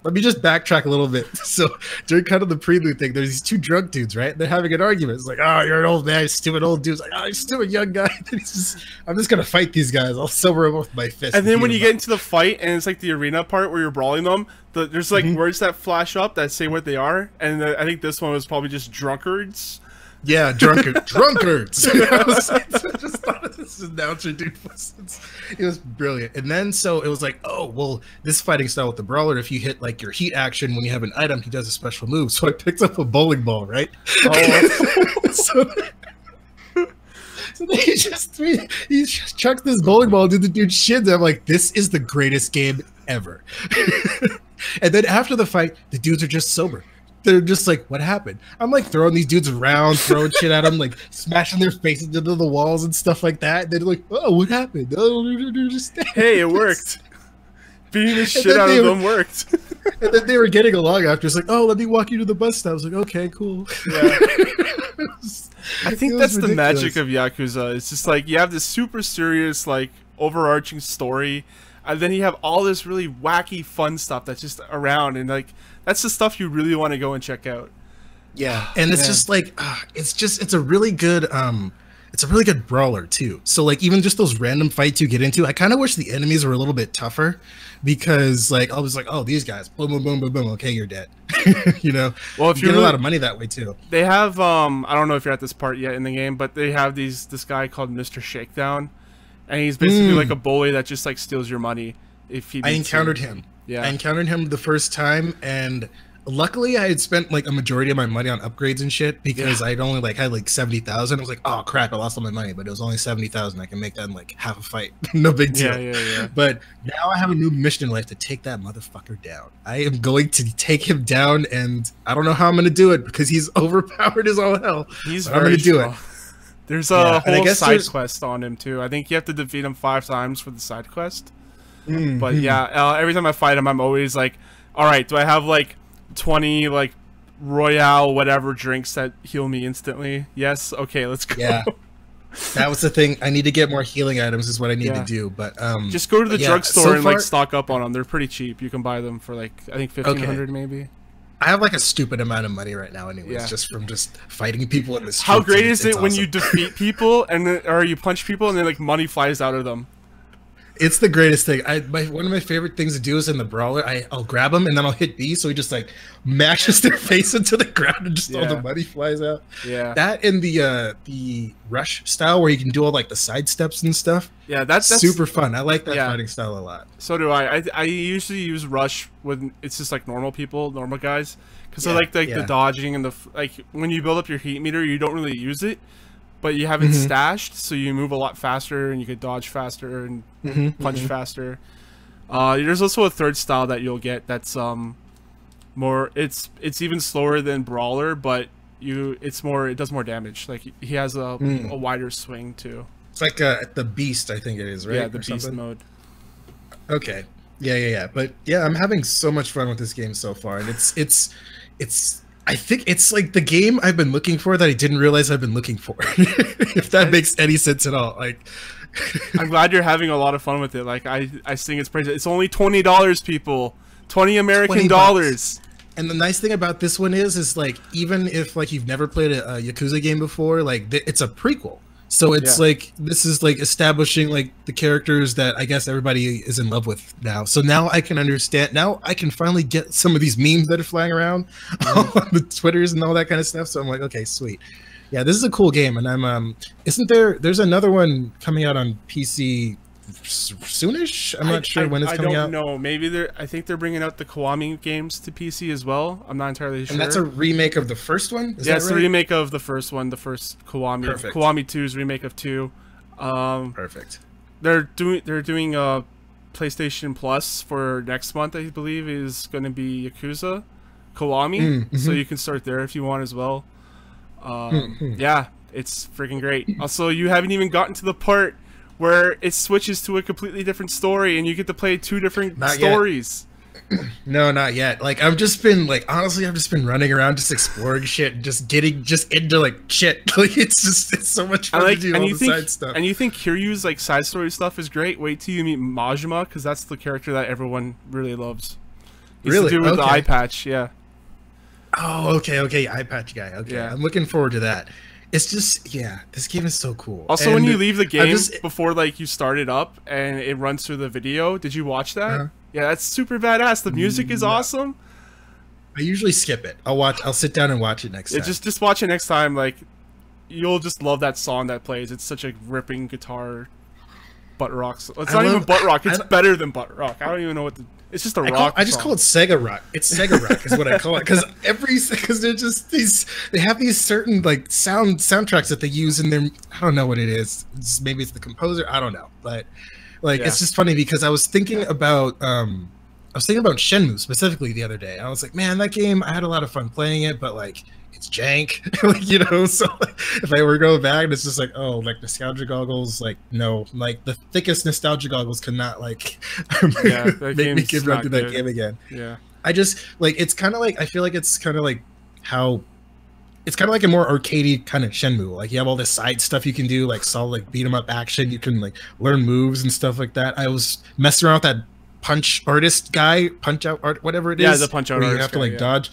A: let me just backtrack a little bit. So during kind of the prelude thing, there's these two drunk dudes, right? They're having an argument. It's like, oh, you're an old man, stupid old dude. It's like, oh, you're still a young guy. I'm just gonna fight these guys. I'll silver them with my fist.
B: And then when you get into the fight, and it's like the arena part where you're brawling them, there's like words that flash up that say what they are. And I think this one was probably just drunkards.
A: Yeah, drunkards. I just thought of this announcer dude. It was brilliant. And then so it was like, oh well, this fighting style with the brawler, if you hit like your heat action when you have an item, he does a special move. So I picked up a bowling ball, right? Oh. so then he just chucked this bowling ball into the dude's shins. I'm like, this is the greatest game ever. And then after the fight, the dudes are just sober. They're just like, what happened? I'm like throwing these dudes around, throwing shit at them, like smashing their faces into the walls and stuff like that. And they're like, oh, what happened?
B: Hey, it worked. Beating the shit out of them worked.
A: And then they were getting along after. It's like, oh, let me walk you to the bus stop. I was like, okay, cool.
B: Yeah. I think that's the magic of Yakuza. It's just like you have this super serious, like overarching story, and then you have all this really wacky, fun stuff that's just around, and like that's the stuff you really want to go and check out.
A: Yeah, and it's just like it's a really good brawler too. So like even just those random fights you get into, I kind of wish the enemies were a little bit tougher, because like I was like, oh, these guys, boom, boom, boom, boom, boom, okay, you're dead. You know,
B: well, if
A: you get a lot of money that way too.
B: They have I don't know if you're at this part yet in the game, but they have this guy called Mr. Shakedown, and he's basically like a bully that just like steals your money. If he,
A: I encountered him. Yeah, I encountered him the first time, and luckily I had spent like a majority of my money on upgrades and shit, because I'd only like had like 70,000. I was like, oh crap, I lost all my money, but it was only 70,000. I can make that in like half a fight. No big deal. Yeah. But now I have a new mission in life to take that motherfucker down. I am going to take him down, and I don't know how I'm going to do it, because he's overpowered as all hell.
B: He's
A: I'm going to do it.
B: There's a whole side quest on him too. I think you have to defeat him 5 times for the side quest. But yeah, every time I fight him, I'm always like, all right, do I have like 20 like Royale whatever drinks that heal me instantly? Yes. Okay, let's go.
A: Yeah, that was the thing. I need to get more healing items is what I need to do. But
B: just go to the drugstore and like stock up on them. They're pretty cheap. You can buy them for like I think 1,500 maybe. I
A: have like a stupid amount of money right now anyways, just from just fighting people in the streets.
B: How great is it when you defeat people and then, or you punch people and then like money flies out of them?
A: It's the greatest thing. One of my favorite things to do is in the brawler, I'll grab him and then I'll hit B, so he just like mashes their face into the ground and just all the money flies out. Yeah. That in the rush style where you can do all like the side steps and stuff. Yeah, that's super fun. I like that fighting style a lot.
B: So do I. I usually use rush when it's just like normal people, normal guys, because I like the dodging and the like. When you build up your heat meter, you don't really use it. But you have it stashed, so you move a lot faster, and you can dodge faster and punch faster. There's also a third style that you'll get that's more. It's even slower than Brawler, but it does more damage. Like he has a wider swing too.
A: It's like the Beast, I think it is, right?
B: Yeah, the Beast mode.
A: Okay. Yeah. But yeah, I'm having so much fun with this game so far, and it's. I think it's like the game I've been looking for that I didn't realize I've been looking for. If that makes any sense at all. Like,
B: I'm glad you're having a lot of fun with it. Like I think it's pretty. It's only $20, people. 20 American dollars.
A: And the nice thing about this one is like even if like you've never played a Yakuza game before, like it's a prequel. So it's like this is like establishing like the characters that I guess everybody is in love with now. So now I can understand. Now I can finally get some of these memes that are flying around on the Twitters and all that kind of stuff. So I'm like, okay, sweet. Yeah, this is a cool game. And I'm there's another one coming out on PC soonish. I'm not sure when it's coming out.
B: I don't know. Maybe I think they're bringing out the Kiwami games to PC as well. I'm not entirely sure.
A: And that's a remake of the first one?
B: Yeah, it's the remake of the first one, the first Kiwami. Perfect. Kiwami 2's remake of 2.
A: Perfect.
B: They're doing a PlayStation Plus for next month, I believe, is going to be Yakuza Kiwami. So you can start there if you want as well. Yeah, it's freaking great. Also, you haven't even gotten to the part where it switches to a completely different story and you get to play 2 different stories.
A: No, not yet. Like I've just been like honestly, I've just been running around, just exploring shit, and just getting just into like shit. Like it's so much fun to do all the side stuff.
B: And you think Kiryu's like side story stuff is great? Wait till you meet Majima, because that's the character that everyone really loves. He's
A: Really?
B: to do with the eye patch, yeah.
A: Oh, okay, eye patch guy. Okay,
B: Yeah.
A: I'm looking forward to that. It's just this game is so cool.
B: Also,
A: and
B: when you leave the game before like you start it up and it runs through the video, did you watch that? Yeah, that's super badass. The music is awesome.
A: I usually skip it. I'll sit down and watch it next time.
B: Just watch it next time. Like, you'll just love that song that plays. It's such a ripping guitar butt rock. It's not even butt rock. It's better than butt rock. I don't even know what the. It's just a rock.
A: I just call it Sega rock. It's Sega rock is what I call it because they're just they have these certain like soundtracks that they use in their. I don't know what it is. Maybe it's the composer. I don't know, but. Like it's just funny because I was thinking about Shenmue specifically the other day. I was like, man, that game I had a lot of fun playing it, but like it's jank, like So like, if I were to go back, it's just like like nostalgia goggles, like no, like the thickest nostalgia goggles cannot like make me give run through that game again.
B: Yeah,
A: I just like it's kind of like I feel like it's kind of like how. It's kind of like a more arcadey kind of Shenmue. Like you have all this side stuff you can do, like solid like beat 'em up action. You can like learn moves and stuff like that. I was messing around with that punch artist guy, punch out art, whatever it is.
B: Yeah, the punch out artist.
A: You have to like dodge.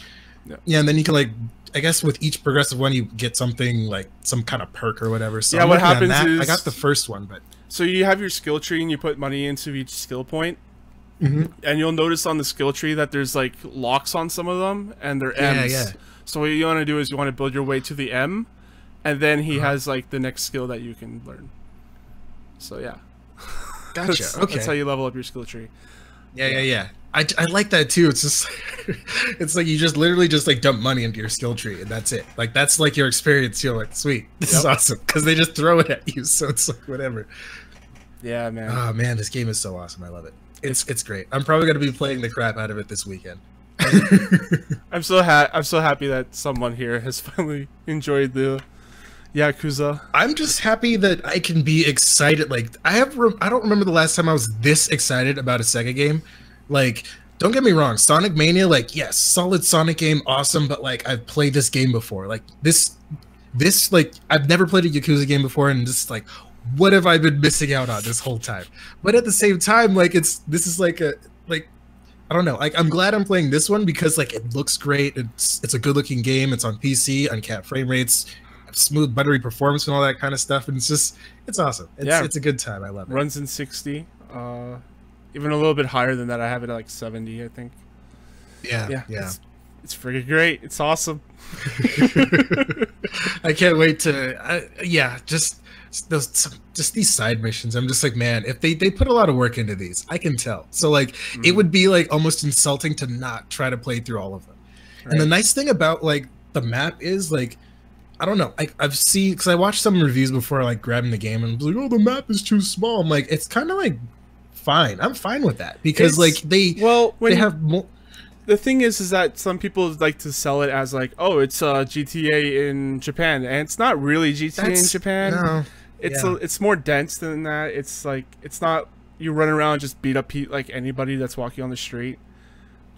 A: Yeah, and then you can like, I guess with each progressive one, you get something like some kind of perk or whatever. So
B: what happens is
A: I got the first one, but
B: so you have your skill tree and you put money into each skill point. And you'll notice on the skill tree that there's like locks on some of them and they're M's. Yeah. So what you want to do is you want to build your way to the M, and then he has like the next skill that you can learn. So yeah,
A: gotcha.
B: That's how you level up your skill tree.
A: Yeah. I like that too. It's just it's like you just literally just like dump money into your skill tree and that's it. Like that's like your experience. You're like, sweet, this is awesome because they just throw it at you. So it's like whatever.
B: Yeah, man.
A: Oh man, this game is so awesome. I love it. It's great. I'm probably gonna be playing the crap out of it this weekend.
B: I'm so happy that someone here has finally enjoyed the Yakuza.
A: I'm just happy that I can be excited. Like I don't remember the last time I was this excited about a Sega game. Like don't get me wrong, Sonic Mania, like yes, solid Sonic game, awesome. But like I've played this game before. Like this like I've never played a Yakuza game before, and just like what have I been missing out on this whole time? But at the same time, like this is like a like. I don't know. Like, I'm glad I'm playing this one because like it looks great. It's a good looking game. It's on PC, uncapped frame rates, smooth buttery performance, and all that kind of stuff. And it's awesome. It's a good time. I love it.
B: Runs in 60, even a little bit higher than that. I have it at like 70, I think.
A: Yeah.
B: It's freaking great. It's awesome.
A: I can't wait to. Just these side missions. I'm just like, man, if they put a lot of work into these, I can tell. So like it would be like almost insulting to not try to play through all of them. Right. And the nice thing about like the map is like, I don't know, I've seen, because I watched some reviews before like grabbing the game and I was like, oh, the map is too small. I'm like, it's kind of like fine. I'm fine with that because they have more.
B: The thing is that some people like to sell it as like, oh, it's GTA in Japan, and it's not really GTA in Japan.
A: No.
B: It's more dense than that. It's like it's not you run around and just beat up like anybody that's walking on the street.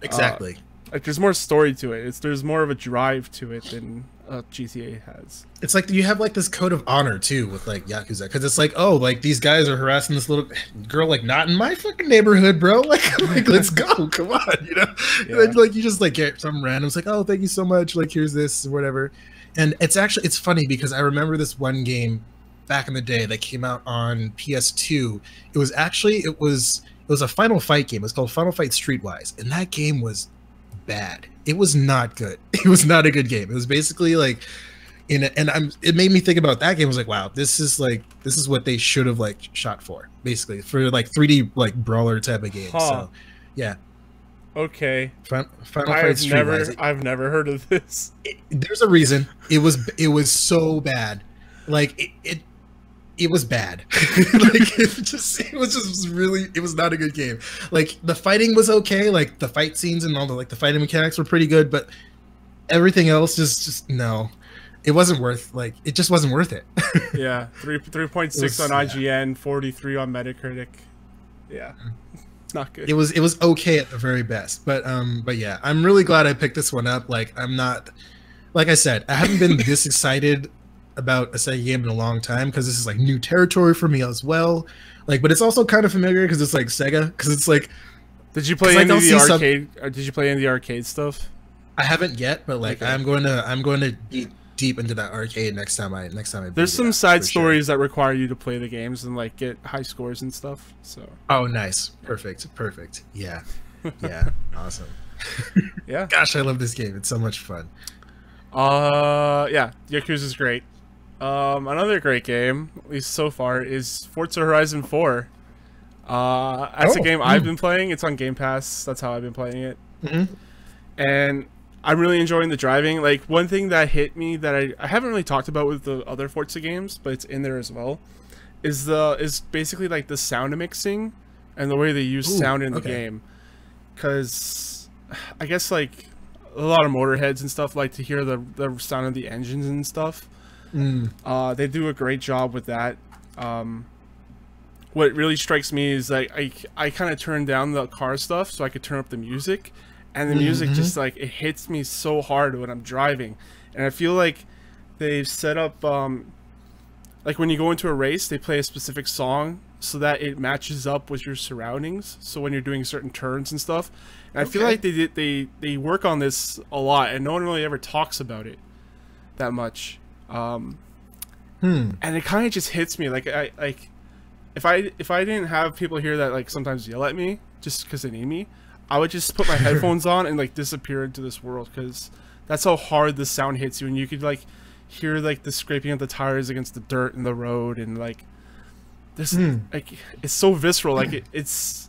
A: Exactly.
B: Like there's more story to it. There's more of a drive to it than GTA has.
A: It's like you have like this code of honor too with like Yakuza, because it's like, oh, like these guys are harassing this little girl, like not in my fucking neighborhood, bro. Like let's go, come on, you know. Yeah. And then, like you just like get some randoms like, oh, thank you so much, like here's this or whatever. And it's funny because I remember this one game back in the day that came out on PS2. It was a Final Fight game. It was called Final Fight Streetwise, and that game was bad. It was not good. It was not a good game. It was basically like it made me think about that game. I was like, wow, this is what they should have like shot for, basically, for like 3D like brawler type of game. So yeah.
B: Okay.
A: Final Fight Streetwise.
B: I've never heard of this.
A: There's a reason. It was so bad. Like it was bad. Like it was not a good game. Like the fighting was okay, like the fight scenes and all the fighting mechanics were pretty good, but everything else just no. It wasn't worth it just wasn't worth it.
B: Yeah. 3.6 on IGN, 43 on Metacritic. Yeah. Not good.
A: It was okay at the very best, but yeah, I'm really glad I picked this one up. Like I'm not, like I said, I haven't been this excited about a Sega game in a long time because this is like new territory for me as well. Like, but it's also kind of familiar because it's like Sega, because it's like.
B: Did you play any of the arcade? Or did you play any of the arcade stuff?
A: I haven't yet, but like okay. I'm going to deep into that arcade next time I
B: There's some side stories that require you to play the games and like get high scores and stuff. So.
A: Oh, nice, perfect. Yeah, yeah, awesome.
B: Yeah.
A: Gosh, I love this game. It's so much fun.
B: Yeah, Yakuza's great. Another great game, at least so far, is Forza Horizon 4. That's a game I've been playing. It's on Game Pass. That's how I've been playing it.
A: Mm-hmm.
B: And I'm really enjoying the driving. Like, one thing that hit me that I haven't really talked about with the other Forza games, but it's in there as well, is basically like the sound mixing and the way they use sound in the game. Because I guess like a lot of motorheads and stuff like to hear the sound of the engines and stuff. They do a great job with that. What really strikes me is like I kind of turn down the car stuff so I could turn up the music. And the music just like it hits me so hard when I'm driving, and I feel like they've set up like when you go into a race, they play a specific song so that it matches up with your surroundings. So when you're doing certain turns and stuff, and I feel like they work on this a lot, and no one really ever talks about it that much. And it kind of just hits me like if I didn't have people here that like sometimes yell at me just because they need me, I would just put my headphones on and like disappear into this world, because that's how hard the sound hits you, and you could like hear like the scraping of the tires against the dirt in the road, and like this like it's so visceral. Like it's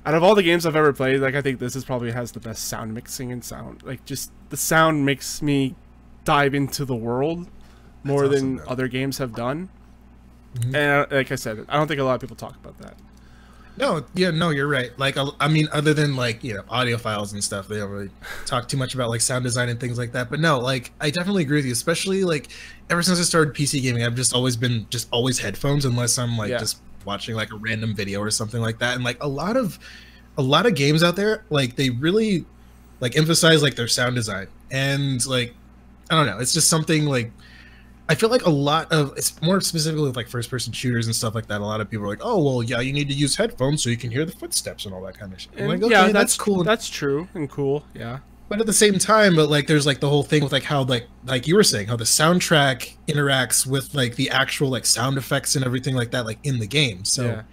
B: out of all the games I've ever played, like I think this is probably has the best sound mixing and sound. Like just the sound makes me dive into the world more than other games have done. And like I said, I don't think a lot of people talk about that.
A: No, yeah, no, you're right. Like, I mean, other than like, you know, audio files and stuff, they don't really talk too much about like sound design and things like that. But no, like, I definitely agree with you. Especially like, ever since I started PC gaming, I've just always been always headphones, unless I'm like just watching like a random video or something like that. And like a lot of games out there, like they really like emphasize like their sound design, and like I don't know, it's just something like. I feel like a lot of, it's more specifically with like first person shooters and stuff like that. A lot of people are like, oh, well, yeah, you need to use headphones so you can hear the footsteps and all that kind of shit. Like, okay,
B: yeah,
A: that's cool.
B: That's true and cool. Yeah.
A: But at the same time, but like, there's like the whole thing with like how like you were saying, how the soundtrack interacts with like the actual like sound effects and everything like that, like in the game. So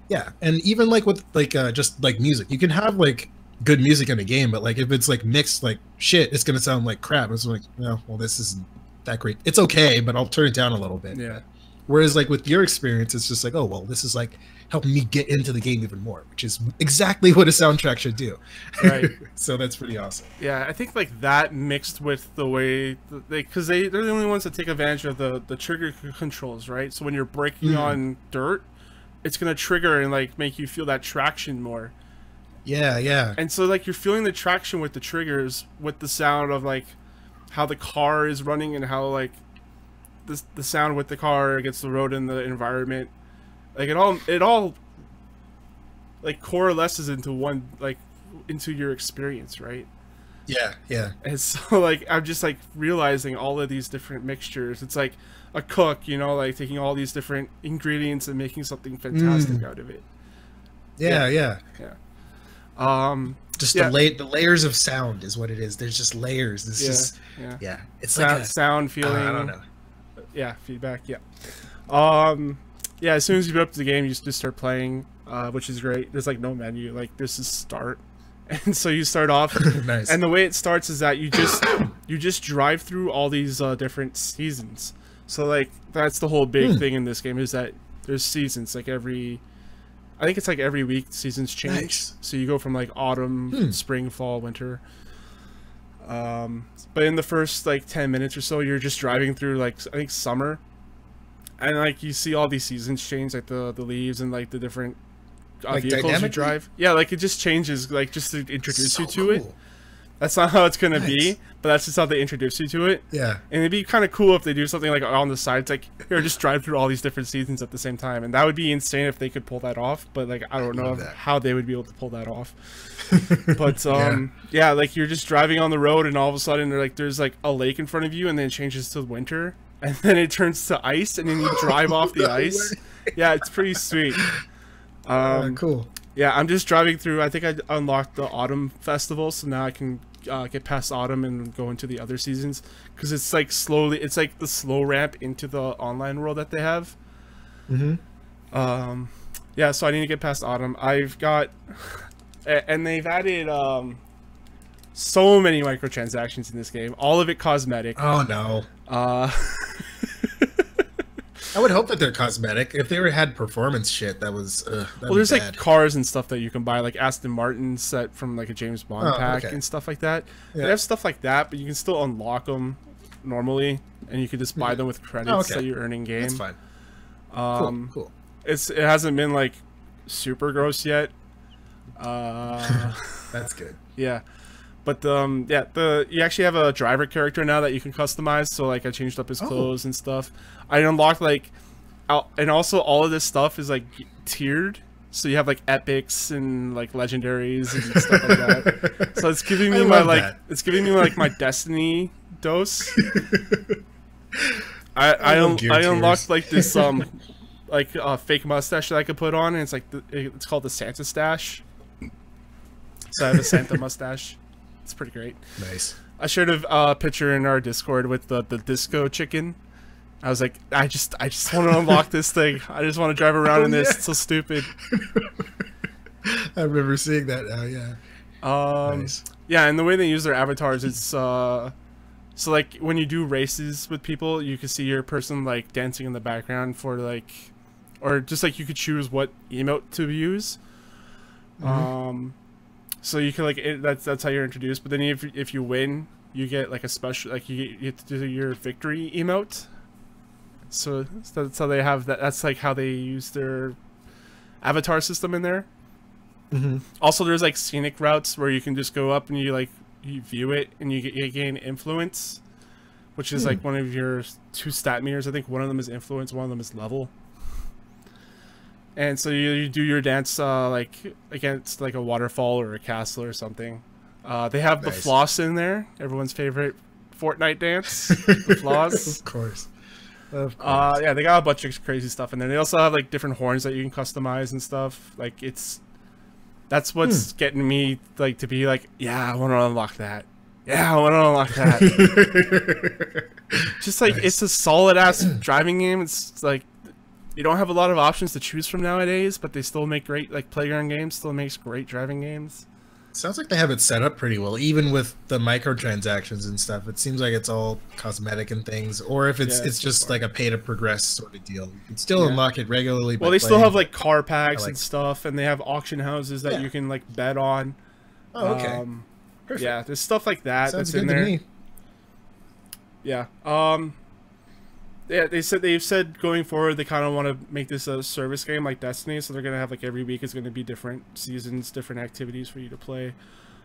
A: yeah. And even like with like, just like music, you can have like good music in a game, but like if it's like mixed like shit, it's going to sound like crap. It's like, well, this isn't that great. It's okay, but I'll turn it down a little bit.
B: Yeah.
A: Whereas like with your experience, it's just like, oh well, this is like helping me get into the game even more, which is exactly what a soundtrack should do.
B: Right.
A: So that's pretty awesome.
B: Yeah, I think like that mixed with the way because they're the only ones that take advantage of the trigger controls, right? So when you're braking on dirt, it's gonna trigger and like make you feel that traction more.
A: Yeah.
B: And so like you're feeling the traction with the triggers, with the sound of like how the car is running and how like the sound with the car against the road and the environment, like it all like coalesces into one, like into your experience, right?
A: Yeah.
B: And so like I'm just like realizing all of these different mixtures. It's like a cook, you know, like taking all these different ingredients and making something fantastic out of it.
A: Yeah. Just the layers of sound is what it is. There's just layers. It's just it's
B: sound,
A: like a
B: sound feeling.
A: I don't know.
B: Yeah, feedback. Yeah. As soon as you boot up the game, you just start playing, which is great. There's like no menu. Like there's a start, and so you start off.
A: Nice.
B: And the way it starts is that you just drive through all these different seasons. So like that's the whole big thing in this game, is that there's seasons. Like I think it's like every week seasons change.
A: Nice.
B: So you go from like autumn, spring, fall, winter. But in the first like 10 minutes or so, you're just driving through like I think summer, and like you see all these seasons change, like the leaves and like the different
A: like
B: vehicles you drive. Yeah, like it just changes, like just to introduce you to it. That's not how it's gonna
A: Nice.
B: be, but that's just how they introduce you to it.
A: Yeah.
B: And it'd be kind of cool if they do something like on the side. It's like, here, just drive through all these different seasons at the same time, and that would be insane if they could pull that off. But like, I don't know
A: Love that.
B: how they would be able to pull that off. But yeah, like you're just driving on the road, and all of a sudden there's like a lake in front of you, and then it changes to winter, and then it turns to ice, and then you drive off the
A: No
B: ice.
A: way.
B: Yeah, it's pretty sweet.
A: Cool.
B: Yeah, I'm just driving through. I think I unlocked the autumn festival, so now I can get past autumn and go into the other seasons, because it's like slowly. It's like the slow ramp into the online world that they have. Yeah, so I need to get past autumn. I've got, and they've added so many microtransactions in this game. All of it cosmetic.
A: Oh no. I would hope that they're cosmetic. If they were had performance shit, that was
B: Well, there's like cars and stuff that you can buy, like Aston Martin set from like a James Bond pack and stuff like that.
A: Yeah.
B: They have stuff like that, but you can still unlock them normally, and you can just buy them with credits that you're earning game.
A: That's fine. Cool.
B: It hasn't been like super gross yet.
A: That's good.
B: Yeah. But you actually have a driver character now that you can customize. So like I changed up his clothes and stuff. I unlocked like, and also all of this stuff is like tiered. So you have like epics and like legendaries and stuff like that. So it's giving me my Destiny dose. I unlocked like this fake mustache that I could put on, and it's like it's called the Santa stash. So I have a Santa mustache. It's pretty great.
A: Nice.
B: I shared a picture in our Discord with the disco chicken. I was like, I just want to unlock this thing. I just want to drive around in this.
A: Yeah.
B: It's so stupid.
A: I remember seeing that now. Yeah. Nice.
B: Yeah, and the way they use their avatars, it's so like when you do races with people, you can see your person like dancing in the background for like, or just like you could choose what emote to use. So you can like that's how you're introduced. But then if you win, you get like a special, like you get to do your victory emote. So that's how they have that. That's like how they use their avatar system in there. Also, there's like scenic routes where you can just go up and you view it, and you gain influence, which is like one of your 2 stat meters. I think one of them is influence, one of them is level. And so you do your dance like against like a waterfall or a castle or something. They have the floss in there, everyone's favorite Fortnite dance, the floss.
A: Of course.
B: Yeah, they got a bunch of crazy stuff in there. They also have like different horns that you can customize and stuff. Like that's what's getting me like to be like, yeah, I want to unlock that. Yeah, I want to unlock that. Just like it's a solid ass driving game. It's like you don't have a lot of options to choose from nowadays, but they still make great like playground games. Still makes great driving games.
A: Sounds like they have it set up pretty well, even with the microtransactions and stuff. It seems like it's all cosmetic and things, or if it's just like a pay to progress sort of deal. You can still unlock it regularly.
B: Well, they still have like car packs and stuff, and they have auction houses that you can like bet on.
A: Oh, okay. Perfect.
B: Yeah, there's stuff like that
A: Sounds
B: that's in
A: good to
B: there.
A: me.
B: Yeah. Yeah, they've said going forward they kind of want to make this a service game like Destiny, so they're gonna have like every week is gonna be different seasons, different activities for you to play.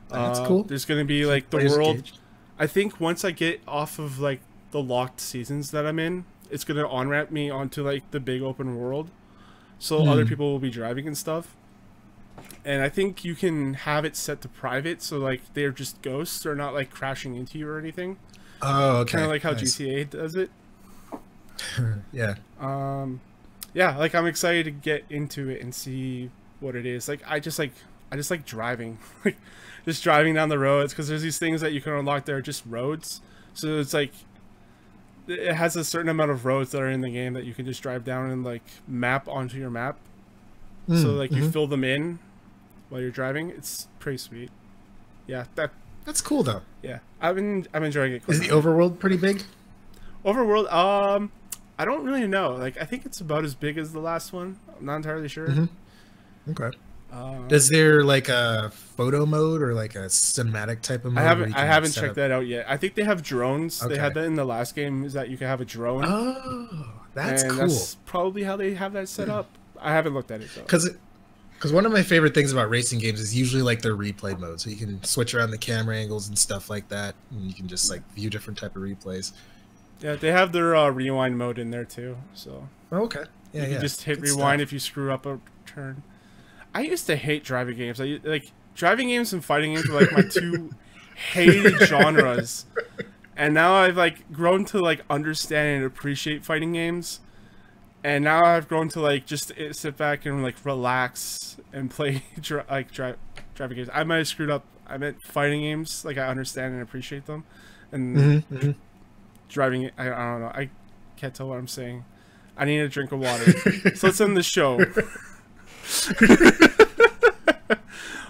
A: That's cool.
B: There's gonna be like the world. I think once I get off of like the locked seasons that I'm in, it's gonna on-ramp me onto like the big open world, so other people will be driving and stuff. And I think you can have it set to private, so like they're just ghosts, or not like crashing into you or anything.
A: Oh, okay.
B: Kind of like how GTA does it.
A: Yeah.
B: Yeah, like I'm excited to get into it and see what it is. Like I just like driving, like just driving down the roads, because there's these things that you can unlock that are just roads. So it's like it has a certain amount of roads that are in the game that you can just drive down and like map onto your map. So like you fill them in while you're driving. It's pretty sweet. Yeah,
A: that's cool though.
B: Yeah, I'm enjoying it.
A: Is the overworld pretty big?
B: Overworld, I don't really know. Like, I think it's about as big as the last one. I'm not entirely sure.
A: Okay. Is there like a photo mode or like a cinematic type of mode?
B: I haven't checked that out yet. I think they have drones.
A: Okay.
B: They had that in the last game, is that you can have a drone.
A: Oh, that's cool.
B: That's probably how they have that set up. I haven't looked at it though.
A: Because one of my favorite things about racing games is usually like their replay mode, so you can switch around the camera angles and stuff like that, and you can just like view different type of replays.
B: Yeah, they have their rewind mode in there too. So
A: Oh, okay, yeah,
B: you can just hit rewind if you screw up a turn. I used to hate driving games. Like driving games and fighting games were like my two hated genres. And now I've like grown to like understand and appreciate fighting games. And now I've grown to like just sit back and like relax and play driving games. I might have screwed up. I meant fighting games. Like I understand and appreciate them. And driving, I don't know. I can't tell what I'm saying. I need a drink of water. So let's end the show.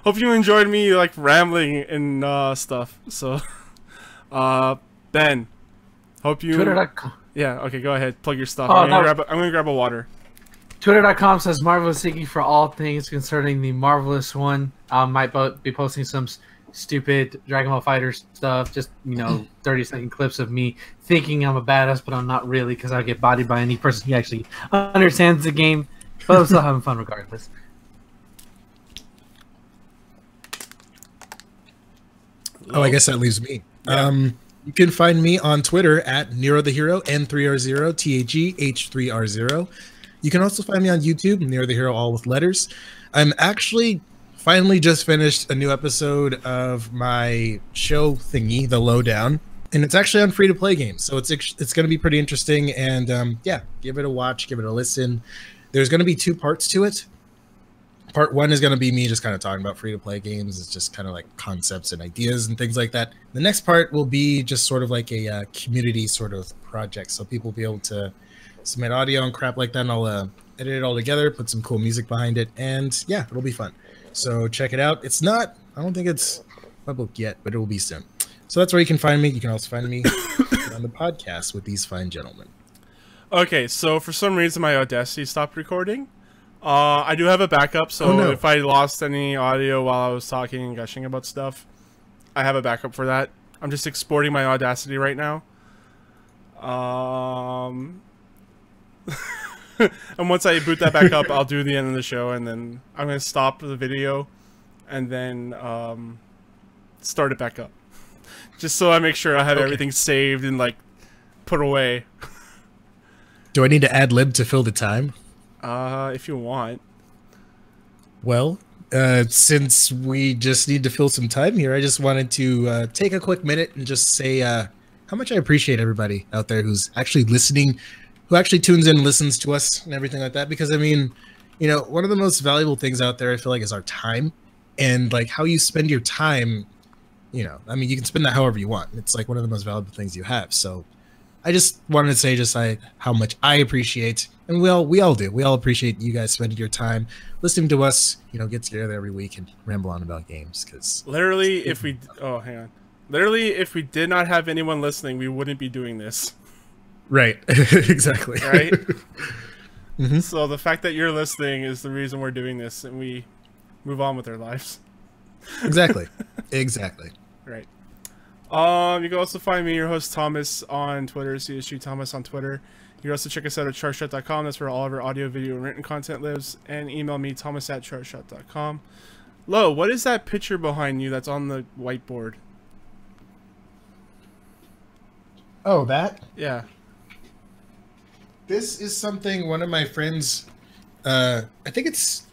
B: Hope you enjoyed me like rambling and stuff. So, Ben, hope you.
C: Twitter.com.
B: Yeah. Okay. Go ahead. Plug your stuff.
C: Oh,
B: I'm gonna grab a water.
C: Twitter.com says Marvelous Iggy for all things concerning the Marvelous One. Might be posting some stupid Dragon Ball Fighter stuff. Just 30-second clips of me thinking I'm a badass, but I'm not really because I get bodied by any person who actually understands the game. But I'm still having fun regardless.
A: Oh, I guess that leaves me. Yeah. You can find me on Twitter at Nero the Hero, N3R0, TAGH3R0. You can also find me on YouTube, Nero the Hero, all with letters. I'm actually finally just finished a new episode of my show thingy, The Lowdown, and it's actually on free-to-play games, so it's going to be pretty interesting, and yeah, give it a watch, give it a listen. There's going to be 2 parts to it. Part 1 is going to be me just kind of talking about free-to-play games. It's just kind of like concepts and ideas and things like that. The next part will be just sort of like a community sort of project. So people will be able to submit audio and crap like that, and I'll edit it all together, put some cool music behind it, and yeah, it'll be fun. So check it out. It's not, I don't think it's public yet, but it will be soon. So that's where you can find me. You can also find me on the podcast with these fine gentlemen.
B: Okay, so for some reason my Audacity stopped recording. I do have a backup, so if I lost any audio while I was talking and gushing about stuff, I have a backup for that. I'm just exporting my Audacity right now. And once I boot that back up, I'll do the end of the show, and then I'm going to stop the video and then start it back up. Just so I make sure I have everything saved and like put away.
A: Do I need to ad lib to fill the time?
B: If you want.
A: Well, since we just need to fill some time here, I just wanted to take a quick minute and just say how much I appreciate everybody out there who's actually listening, who actually tunes in and listens to us and everything like that. Because, I mean, one of the most valuable things out there, I feel like, is our time. And, like, how you spend your time, I mean, you can spend that however you want. It's, like, one of the most valuable things you have. So I just wanted to say just how much I appreciate, and we all do. We all appreciate you guys spending your time listening to us, get together every week and ramble on about games. Because
B: literally, if we did not have anyone listening, we wouldn't be doing this. Right.
A: Exactly.
B: Right. So the fact that you're listening is the reason we're doing this, and we move on with our lives.
A: Exactly. Exactly.
B: Right. You can also find me, your host Thomas, on Twitter, CSG Thomas on Twitter. You can also check us out at chartshot.com. That's where all of our audio, video, and written content lives. And email me, thomas@chartshot.com. Lo, what is that picture behind you that's on the whiteboard?
A: Oh, that?
B: Yeah.
A: This is something one of my friends, I think it's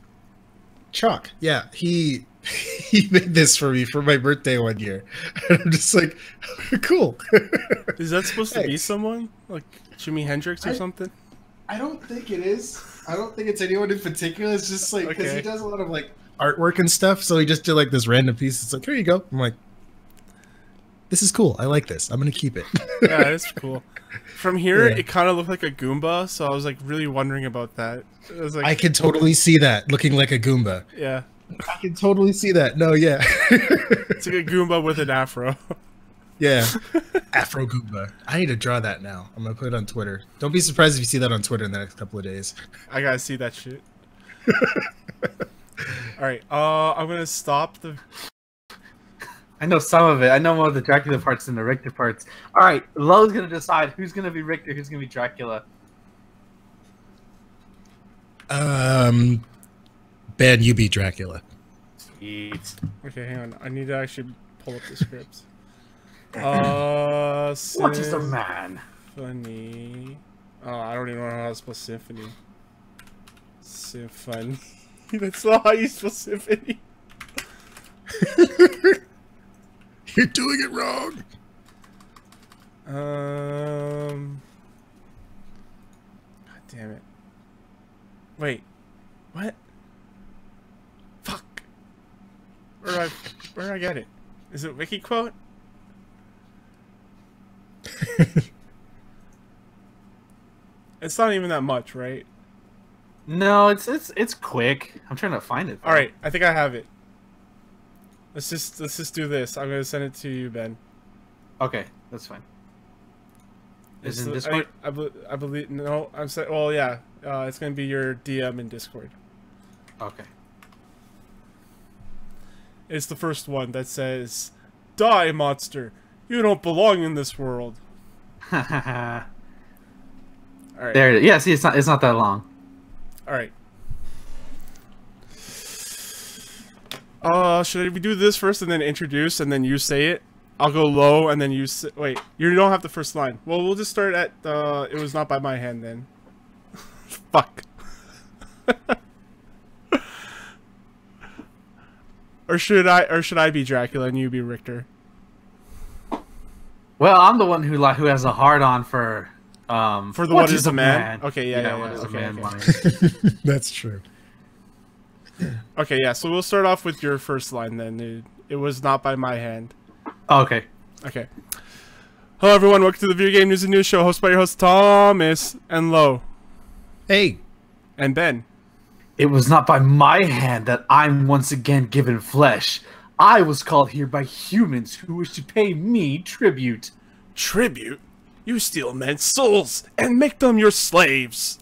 A: Chalk. Yeah, he made this for me for my birthday one year. And I'm just like, cool.
B: Is that supposed to be someone? Like Jimi Hendrix or something?
A: I don't think it is. I don't think it's anyone in particular. It's just like, because he does a lot of like artwork and stuff. So he just did like this random piece. It's like, here you go. I'm like, this is cool. I like this. I'm going to keep it.
B: Yeah, it's cool. From here, it kind of looked like a Goomba. So I was like really wondering about that. It was like,
A: I can totally see that looking like a Goomba.
B: Yeah.
A: I can totally see that. No, yeah.
B: It's like a Goomba with an afro.
A: Yeah. Afro Goomba. I need to draw that now. I'm going to put it on Twitter. Don't be surprised if you see that on Twitter in the next couple of days.
B: I got to see that shit. Alright, I'm going to stop the...
C: I know some of it. I know more of the Dracula parts than the Richter parts. Alright, Lo's going to decide who's going to be Richter, who's going to be Dracula.
A: Ben, you be Dracula.
C: Sweet.
B: Okay, hang on. I need to actually pull up the script.
C: What is a man?
B: Symphony. Oh, I don't even know how to spell symphony. Symphony. That's not how you spell symphony.
A: You're doing it wrong.
B: God damn it. Wait. What? Fuck. Where do I get it? Is it wiki quote? It's not even that much, right?
C: No, it's quick. I'm trying to find it.
B: All right, I think I have it. Let's just do this. I'm gonna send it to you, Ben.
C: Okay, that's fine.
B: It's
C: Is it in Discord?
B: I believe no. I'm saying. Well, yeah. It's gonna be your DM in Discord.
C: Okay.
B: It's the first one that says, "Die, monster! You don't belong in this world." All right.
C: There it is. Yeah, see, it's not that long.
B: All right. Should we do this first and then introduce and then you say it? I'll go low and then you say... Wait, you don't have the first line. Well, we'll just start at it was not by my hand then. Fuck. Or should I be Dracula and you be Richter?
C: Well, I'm the one who has a hard on for
B: the what is a man? Okay, yeah.
C: What is a man?
A: That's true.
B: Okay, yeah. So we'll start off with your first line then. It was not by my hand.
C: Oh, okay.
B: Okay. Hello, everyone. Welcome to the Video Game News and News Show, hosted by your hosts Thomas and Lo.
A: Hey.
B: And Ben.
C: It was not by my hand that I'm once again given flesh. I was called here by humans who wish to pay me tribute.
B: Tribute? You steal men's souls and make them your slaves.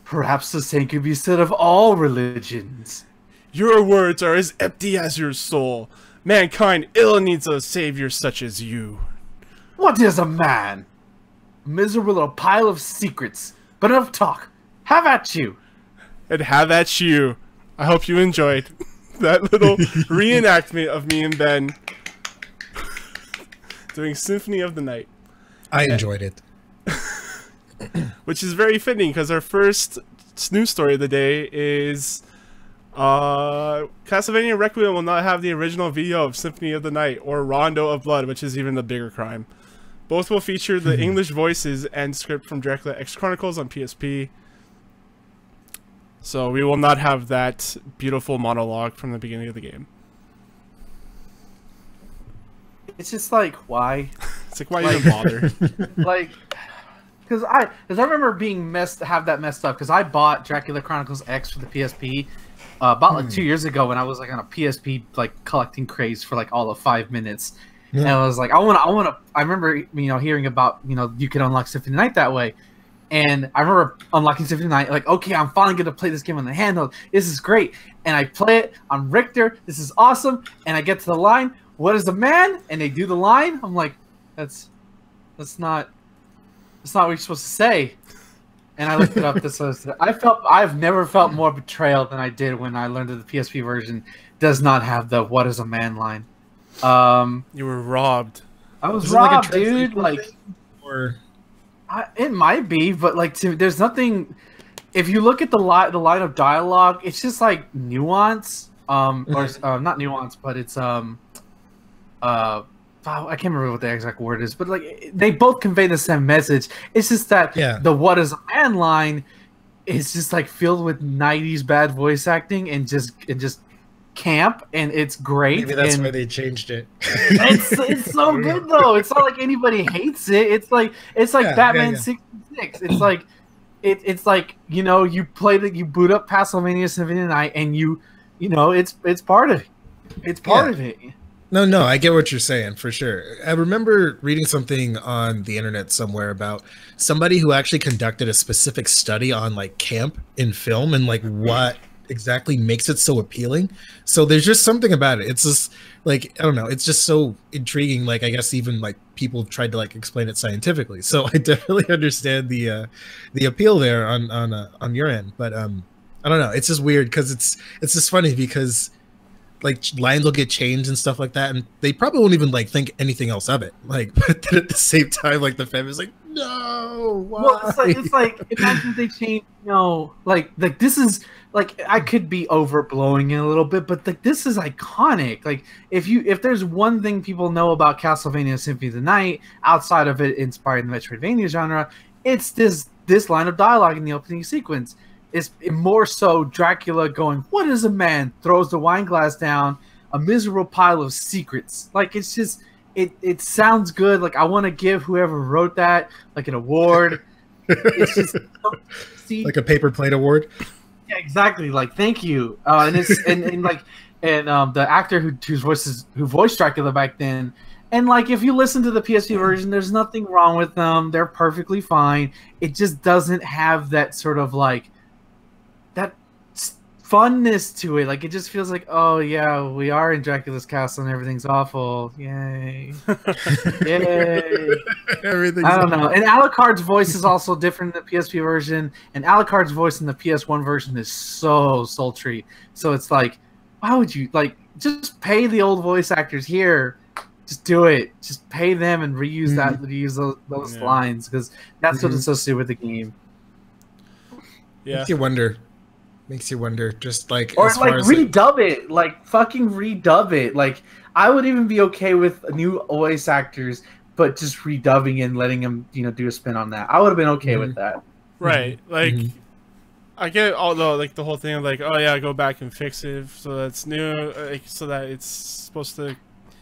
C: Perhaps the same could be said of all religions.
B: Your words are as empty as your soul. Mankind ill needs a savior such as you.
C: What is a man? A miserable little pile of secrets. But enough talk. Have at you.
B: And have at you. I hope you enjoyed that little reenactment of me and Ben doing Symphony of the Night.
A: I enjoyed it.
B: Which is very fitting because our first news story of the day is Castlevania Requiem will not have the original video of Symphony of the Night or Rondo of Blood, which is even the bigger crime. Both will feature the English voices and script from Dracula X Chronicles on PSP. So we will not have that beautiful monologue from the beginning of the game.
C: It's just like, why?
B: It's like, why even bother?
C: Like, because I remember have that messed up because I bought Dracula Chronicles X for the PSP about like 2 years ago when I was like on a PSP like collecting craze for like all of 5 minutes, and I was like, I remember hearing about you can unlock Symphony Night that way, and I remember unlocking Symphony Night like, okay, I'm finally gonna play this game on the handheld. This is great, and I play it on Richter. This is awesome, and I get to the line, "What is a man?" and they do the line. I'm like, that's not what you're supposed to say. And I looked it up. I've never felt more betrayal than I did when I learned that the PSP version does not have the "What is a man" line.
B: You were robbed.
C: I was robbed, dude. Like, it might be, but like, there's nothing. If you look at the line of dialogue, it's just like nuance. Or not nuance, but it's I can't remember what the exact word is, but like they both convey the same message. It's just that the "What is a man" line is just like filled with 90s bad voice acting and just camp, and it's great.
A: Maybe that's why they changed it.
C: It's so good though. It's not like anybody hates it. It's like Batman 66. It's like it's like you boot up Castlevania Symphony of the Night and it's part of it. It's part of it.
A: No, I get what you're saying, for sure. I remember reading something on the internet somewhere about somebody who actually conducted a specific study on like camp in film and like what exactly makes it so appealing. So there's just something about it. It's just like, I don't know, it's just so intriguing. Like, I guess even like people tried to like explain it scientifically. So I definitely understand the appeal there on your end. But I don't know. It's just weird because it's just funny because like lines will get changed and stuff like that, and they probably won't even like think anything else of it. Like, but then at the same time, like the family's like, no, why?
C: Well, it's like imagine they change. Like this is like I could be overblowing it a little bit, but like this is iconic. Like if there's one thing people know about Castlevania Symphony of the Night outside of it inspiring the Metroidvania genre, it's this line of dialogue in the opening sequence. Is more so Dracula going, "What is a man?" Throws the wine glass down, a miserable pile of secrets. Like it's just, it sounds good. Like I want to give whoever wrote that like an award. It's just
A: like a paper plate award.
C: Yeah, exactly. Like thank you. And it's and the actor who voiced Dracula back then. And like if you listen to the PSP version, there's nothing wrong with them. They're perfectly fine. It just doesn't have that sort of like that funness to it. Like it just feels like, oh yeah, we are in Dracula's castle and everything's awful. Yay. Yay.
A: Everything's
C: I don't know. And Alucard's voice is also different in the PSP version, and Alucard's voice in the PS1 version is so sultry. So it's like, why would you like just pay the old voice actors here? Just do it. Just pay them and reuse those lines, because that's what's associated with the game.
B: Yeah.
A: Makes you wonder, just like,
C: or
A: as
C: like
A: far as
C: redub it, like fucking redub it. Like I would even be okay with new voice actors, but just redubbing and letting them, do a spin on that. I would have been okay with that.
B: Right. Like I get although like the whole thing of like, oh yeah, go back and fix it so that's new, so that it's supposed to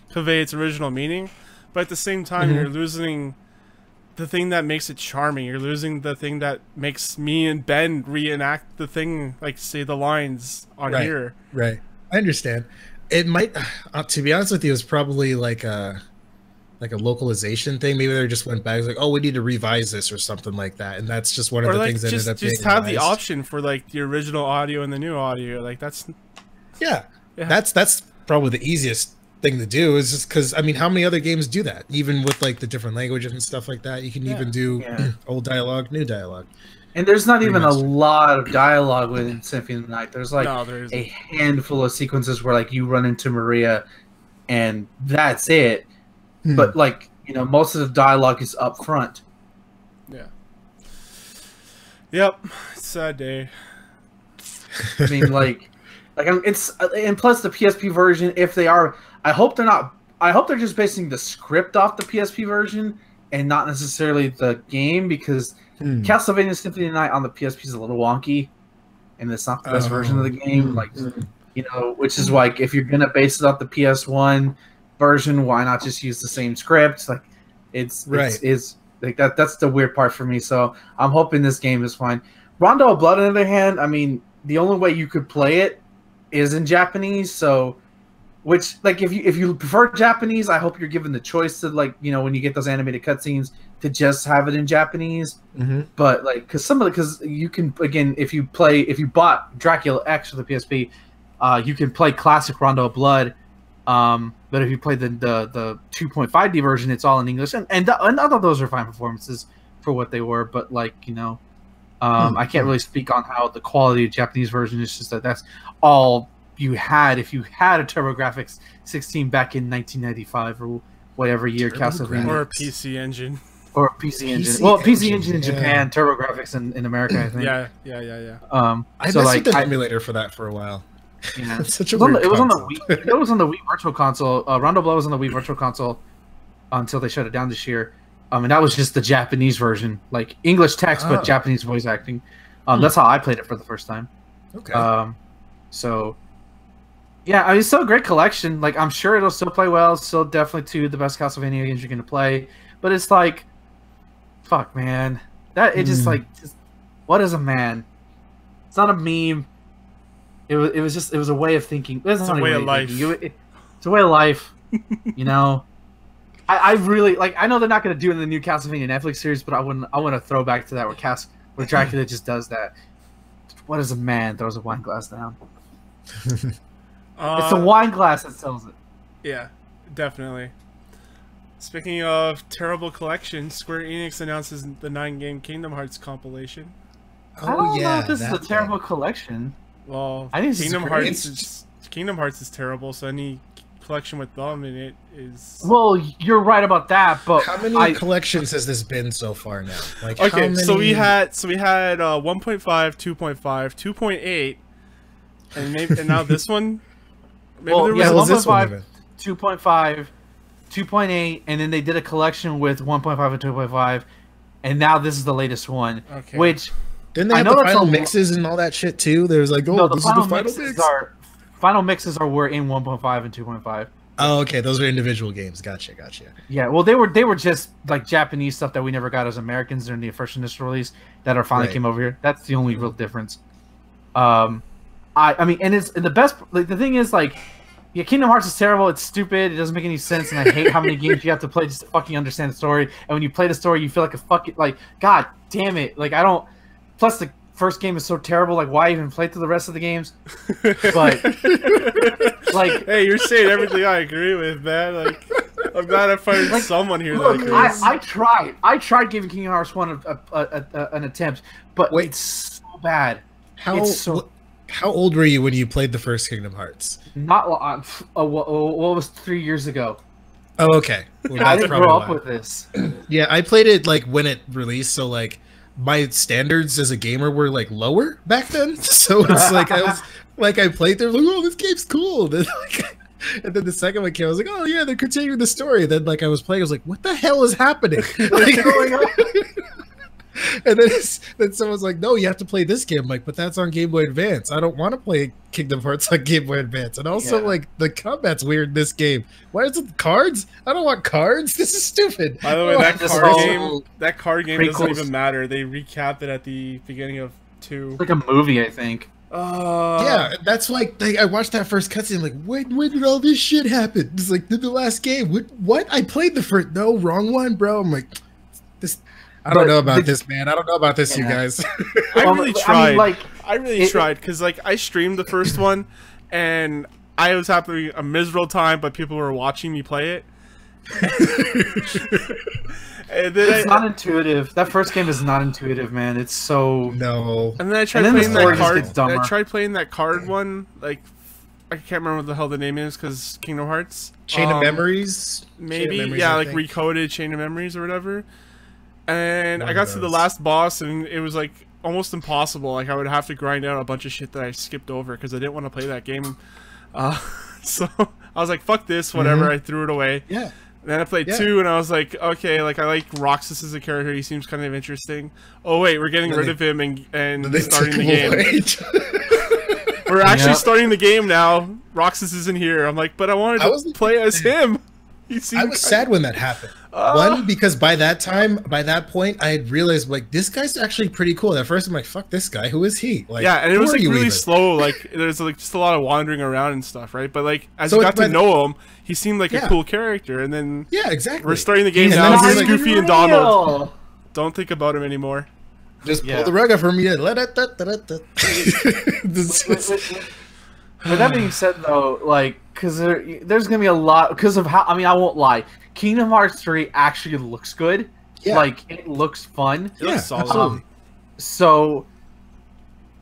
B: convey its original meaning, but at the same time you're losing the thing that makes it charming. You're losing the thing that makes me and Ben reenact the thing, like say the lines on here.
A: Right. I understand. It might, to be honest with you, it's probably like a localization thing. Maybe they just went back like, oh, we need to revise this or something like that, and that's just one of the things that ended up being
B: just have
A: revised.
B: the option for like the original audio and the new audio. Like that's
A: that's probably the easiest thing to do, is just because I mean, how many other games do that? Even with like the different languages and stuff like that, you can even do old dialogue, new dialogue.
C: And there's not even a lot of dialogue within Symphony of the Night. There's like a handful of sequences where like you run into Maria, and that's it. But like most of the dialogue is up front.
B: Yeah. Yep. Sad day.
C: I mean, it's and plus the PSP version. If they are, I hope they're not. I hope they're just basing the script off the PSP version and not necessarily the game, because Castlevania Symphony of the Night on the PSP is a little wonky, and it's not the best version of the game. Like, which is like if you're gonna base it off the PS1 version, why not just use the same script? Like, it's like that. That's the weird part for me. So I'm hoping this game is fine. Rondo of Blood, on the other hand, I mean, the only way you could play it is in Japanese. So, which like if you prefer Japanese, I hope you're given the choice to when you get those animated cutscenes to just have it in Japanese. But like, because you can, again, if you bought Dracula X for the PSP, you can play classic Rondo of Blood. But if you play the 2.5D version, it's all in English, and I thought those are fine performances for what they were. But like I can't really speak on how the quality of Japanese version is. Just that's all you had if you had a TurboGrafx 16 back in 1995 or whatever year Castlevania,
B: or a PC Engine.
C: Or a PC Engine. Well, PC Engine in Japan, TurboGrafx in America, I think.
B: Yeah.
A: I messed with the emulator for that for a it
C: was on the Wii. It was on the Wii Virtual Console. Rondo Blood was on the Wii Virtual Console until they shut it down this year. And that was just the Japanese version, like English text but Japanese voice acting. That's how I played it for the first time.
A: Okay.
C: So yeah, I mean, it's still a great collection. Like, I'm sure it'll still play well. Still definitely two of the best Castlevania games you're gonna play. But it's like, fuck, man, that it just what is a man? It's not a meme. It was a way of thinking.
B: It's a way of life.
C: It's a way of life. I really like. I know they're not going to do it in the new Castlevania Netflix series, but I want to throw back to that where Dracula just does that. What is a man throws a wine glass down? It's the wine glass that sells it.
B: Yeah, definitely. Speaking of terrible collections, Square Enix announces the 9-game Kingdom Hearts compilation.
C: I don't know
A: yeah,
C: if this is a
A: that
C: terrible collection.
B: Well,
C: I think this is great.
B: Kingdom Hearts is terrible, so any collection with them in it is.
C: Well, you're right about that, but
A: How many collections has this been so far now? Like,
B: Okay,
A: how many...
B: so we had 1.5, 2.5, 2.8, and now this one. Maybe
C: well,
B: there
C: yeah,
B: was
C: 1.5, 2.5, 2.8, and then they did a collection with 1.5 and 2.5, and now this is the latest one.
B: Okay.
C: Which
A: Didn't they have the final mixes and all that shit too? There was like, oh,
C: no, the
A: this is the final
C: mixes
A: mix.
C: Final mixes were in 1.5 and 2.5.
A: Oh, okay, those are individual games. Gotcha.
C: Yeah, well, they were just like Japanese stuff that we never got as Americans during the first initial release that are finally came over here. That's the only real difference. I mean, and it's the best. Like the thing is, like, yeah, Kingdom Hearts is terrible. It's stupid. It doesn't make any sense, and I hate how many games you have to play just to fucking understand the story. And when you play the story, you feel like a fucking like, god damn it. Like I don't. Plus the first game is so terrible. Like why even play through the rest of the games? But like,
B: hey, you're saying everything I agree with, man. Like, I'm glad I found someone here that agrees.
C: I tried giving Kingdom Hearts 1 an attempt, but it's so bad.
A: How old were you when you played the first Kingdom Hearts?
C: Not what was 3 years ago.
A: Oh, okay. Well,
C: I didn't grow up with this.
A: Yeah, I played it like when it released, so like my standards as a gamer were like lower back then. So it's like I played there like, oh, this game's cool. Then, and then the second one came, I was like, oh yeah, they're continuing the story. Then like I was playing, I was like, what the hell is happening? What's going on? And then someone's like, no, you have to play this game. I'm like, but that's on Game Boy Advance. I don't want to play Kingdom Hearts on Game Boy Advance. And also, like, the combat's weird in this game. Why is it cards? I don't want cards. This is stupid.
B: By the way, that card game doesn't even matter. They recapped it at the beginning of 2.
C: It's like a movie, I think.
A: Yeah, that's like I watched that first cutscene. Like, when did all this shit happen? It's like the last game. What? I played the first. No, wrong one, bro. I'm like, this. I don't know about this, man. I don't know about this, you guys.
B: I really tried. I really tried because, like, I streamed the first one, and I was having a miserable time, but people were watching me play it.
C: And then it's not intuitive. That first game is not intuitive, man. It's so
A: no.
B: And then I tried playing that card. I tried playing that card one. Like, I can't remember what the hell the name is because Kingdom Hearts.
A: Chain of Memories.
B: Maybe, yeah, like Recoded Chain of Memories or whatever. And I got to the last boss, and it was like almost impossible. Like I would have to grind out a bunch of shit that I skipped over because I didn't want to play that game. So I was like, "Fuck this, whatever." I threw it away.
A: Yeah.
B: And then I played 2, and I was like, "Okay, like I like Roxas as a character. He seems kind of interesting." Oh wait, we're getting rid of him and starting the game. We're actually starting the game now. Roxas isn't here. I'm like, but I wanted to play as him.
A: I was sad when that happened. One, because by that point, I had realized like this guy's actually pretty cool. At first, I'm like, "Fuck this guy. Who is he?" Like,
B: yeah, and it was like really slow. Like, there's like just a lot of wandering around and stuff, right? But like, as you got to know him, he seemed like a cool character. And then
A: exactly.
B: We're starting the game now. Here's Goofy and Donald. Don't think about him anymore.
A: Just pull the rug up from you.
C: With that being said, though, like, because there's gonna be a lot because of how. I mean, I won't lie. Kingdom Hearts 3 actually looks good. Yeah. Like, it looks fun.
B: It looks solid.
C: So,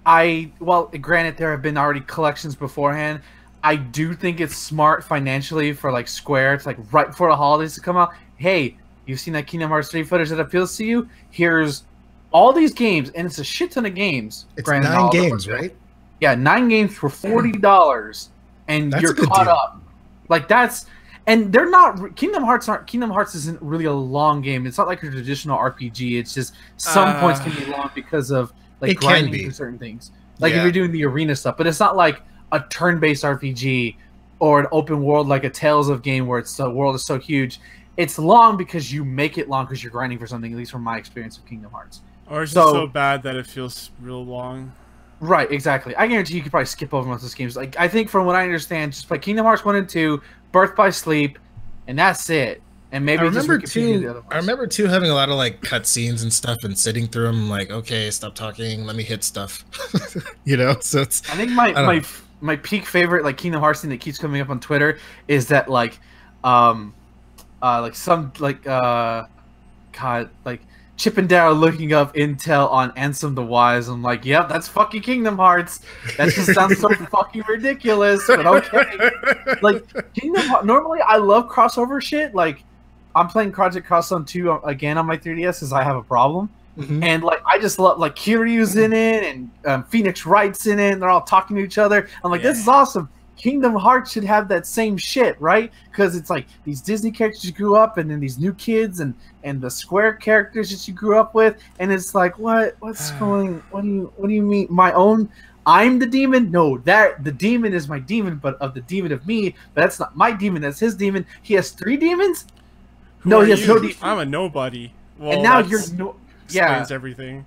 C: granted, there have been already collections beforehand. I do think it's smart financially for, like, Square. It's like right before the holidays to come out. Hey, you've seen that Kingdom Hearts 3 footage that appeals to you? Here's all these games, and it's a shit ton of games.
A: It's 9 games, right?
C: Yeah, 9 games for $40, and you're caught up. Like that's, and they're not. Kingdom Hearts isn't really a long game. It's not like a traditional RPG. It's just some points can be long because of like grinding for certain things. Like if you're doing the arena stuff, but it's not like a turn-based RPG or an open world like a Tales of game where the world is so huge. It's long because you make it long because you're grinding for something. At least from my experience of Kingdom Hearts.
B: Or it's just so bad that it feels real long.
C: Right, exactly. I guarantee you could probably skip over most of those games. Like I think, from what I understand, just play Kingdom Hearts 1 and 2, Birth by Sleep, and that's it. And maybe
A: I remember too having a lot of like cutscenes and stuff, and sitting through them. Like, okay, stop talking, let me hit stuff. You know, so it's.
C: I think my peak favorite like Kingdom Hearts thing that keeps coming up on Twitter is that Chip and Dale looking up intel on Ansem the Wise. I'm like, yep, that's fucking Kingdom Hearts. That just sounds so fucking ridiculous, but okay. Like, Kingdom Hearts, normally I love crossover shit. Like, I'm playing Project Cross Zone 2 again on my 3DS because I have a problem. And, like, I just love, like, Kiryu's in it and Phoenix Wright's in it, and they're all talking to each other. I'm like, this is awesome. Kingdom Hearts should have that same shit, right? Because it's like these Disney characters you grew up, and then these new kids, and the Square characters that you grew up with, and it's like, what's going? What do you mean? My own? I'm the demon? No, the demon is my demon, but of the demon of me. But that's not my demon. That's his demon. He has 3 demons. No, he has no demon.
B: I'm a nobody. Well,
C: and now you're
B: explains everything.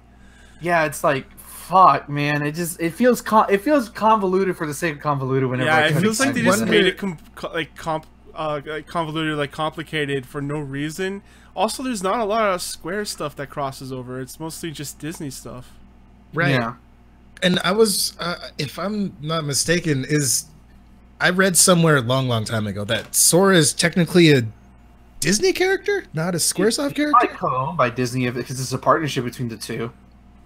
C: Yeah, it's like. Fuck, man! It feels convoluted for the sake of convoluted. Whenever
B: it feels like they just made it convoluted, like complicated for no reason. Also, there's not a lot of Square stuff that crosses over. It's mostly just Disney stuff.
A: Right. Yeah. And I was, if I'm not mistaken, I read somewhere a long time ago that Sora is technically a Disney character, not a SquareSoft character.
C: Co-owned by Disney because it's a partnership between the two.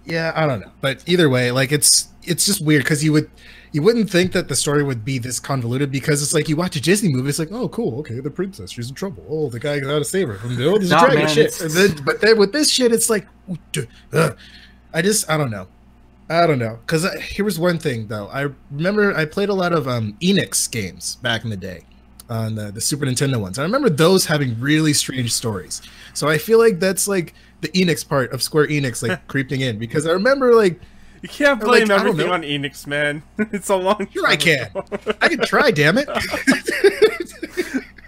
A: Yeah, I don't know, but either way, like it's just weird because you wouldn't think that the story would be this convoluted because it's like you watch a Disney movie, it's like, oh cool, okay, the princess, she's in trouble. Oh, the guy got to save her from this dragon shit. But then with this shit, it's like, I don't know, because here was one thing though. I remember I played a lot of Enix games back in the day on the Super Nintendo ones. I remember those having really strange stories. So I feel like that's like the Enix part of Square Enix like creeping in because I remember like
B: you can't blame everything on Enix, man. It's a long time.
A: Sure I can. I can try, damn it.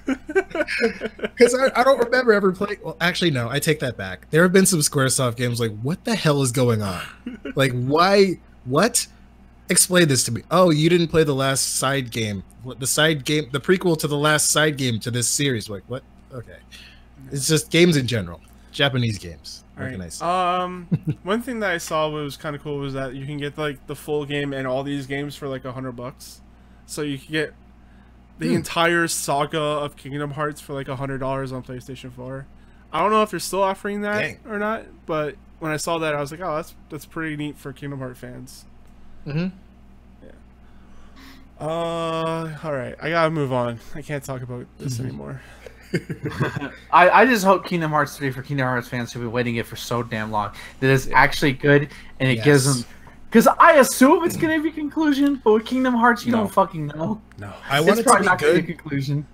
A: Because I don't remember ever playing. Well, actually, no. I take that back. There have been some SquareSoft games like, what the hell is going on? Like, why? What? Explain this to me. Oh, you didn't play the last side game. The side game, the prequel to the last side game to this series. Like, what? Okay. It's just games in general. Japanese games.
B: Right. One thing that I saw was kind of cool was that you can get like the full game and all these games for like $100. So you can get the entire saga of Kingdom Hearts for like $100 on PlayStation 4. I don't know if they're still offering that or not, but when I saw that, I was like, oh, that's pretty neat for Kingdom Hearts fans. Yeah. All right, I gotta move on. I can't talk about this anymore.
C: I just hope Kingdom Hearts 3 for Kingdom Hearts fans who've been waiting it for so damn long that it's actually good and it gives them, because I assume it's gonna be conclusion, but with Kingdom Hearts you don't fucking know.
A: No, I want it to be good.
C: Conclusion.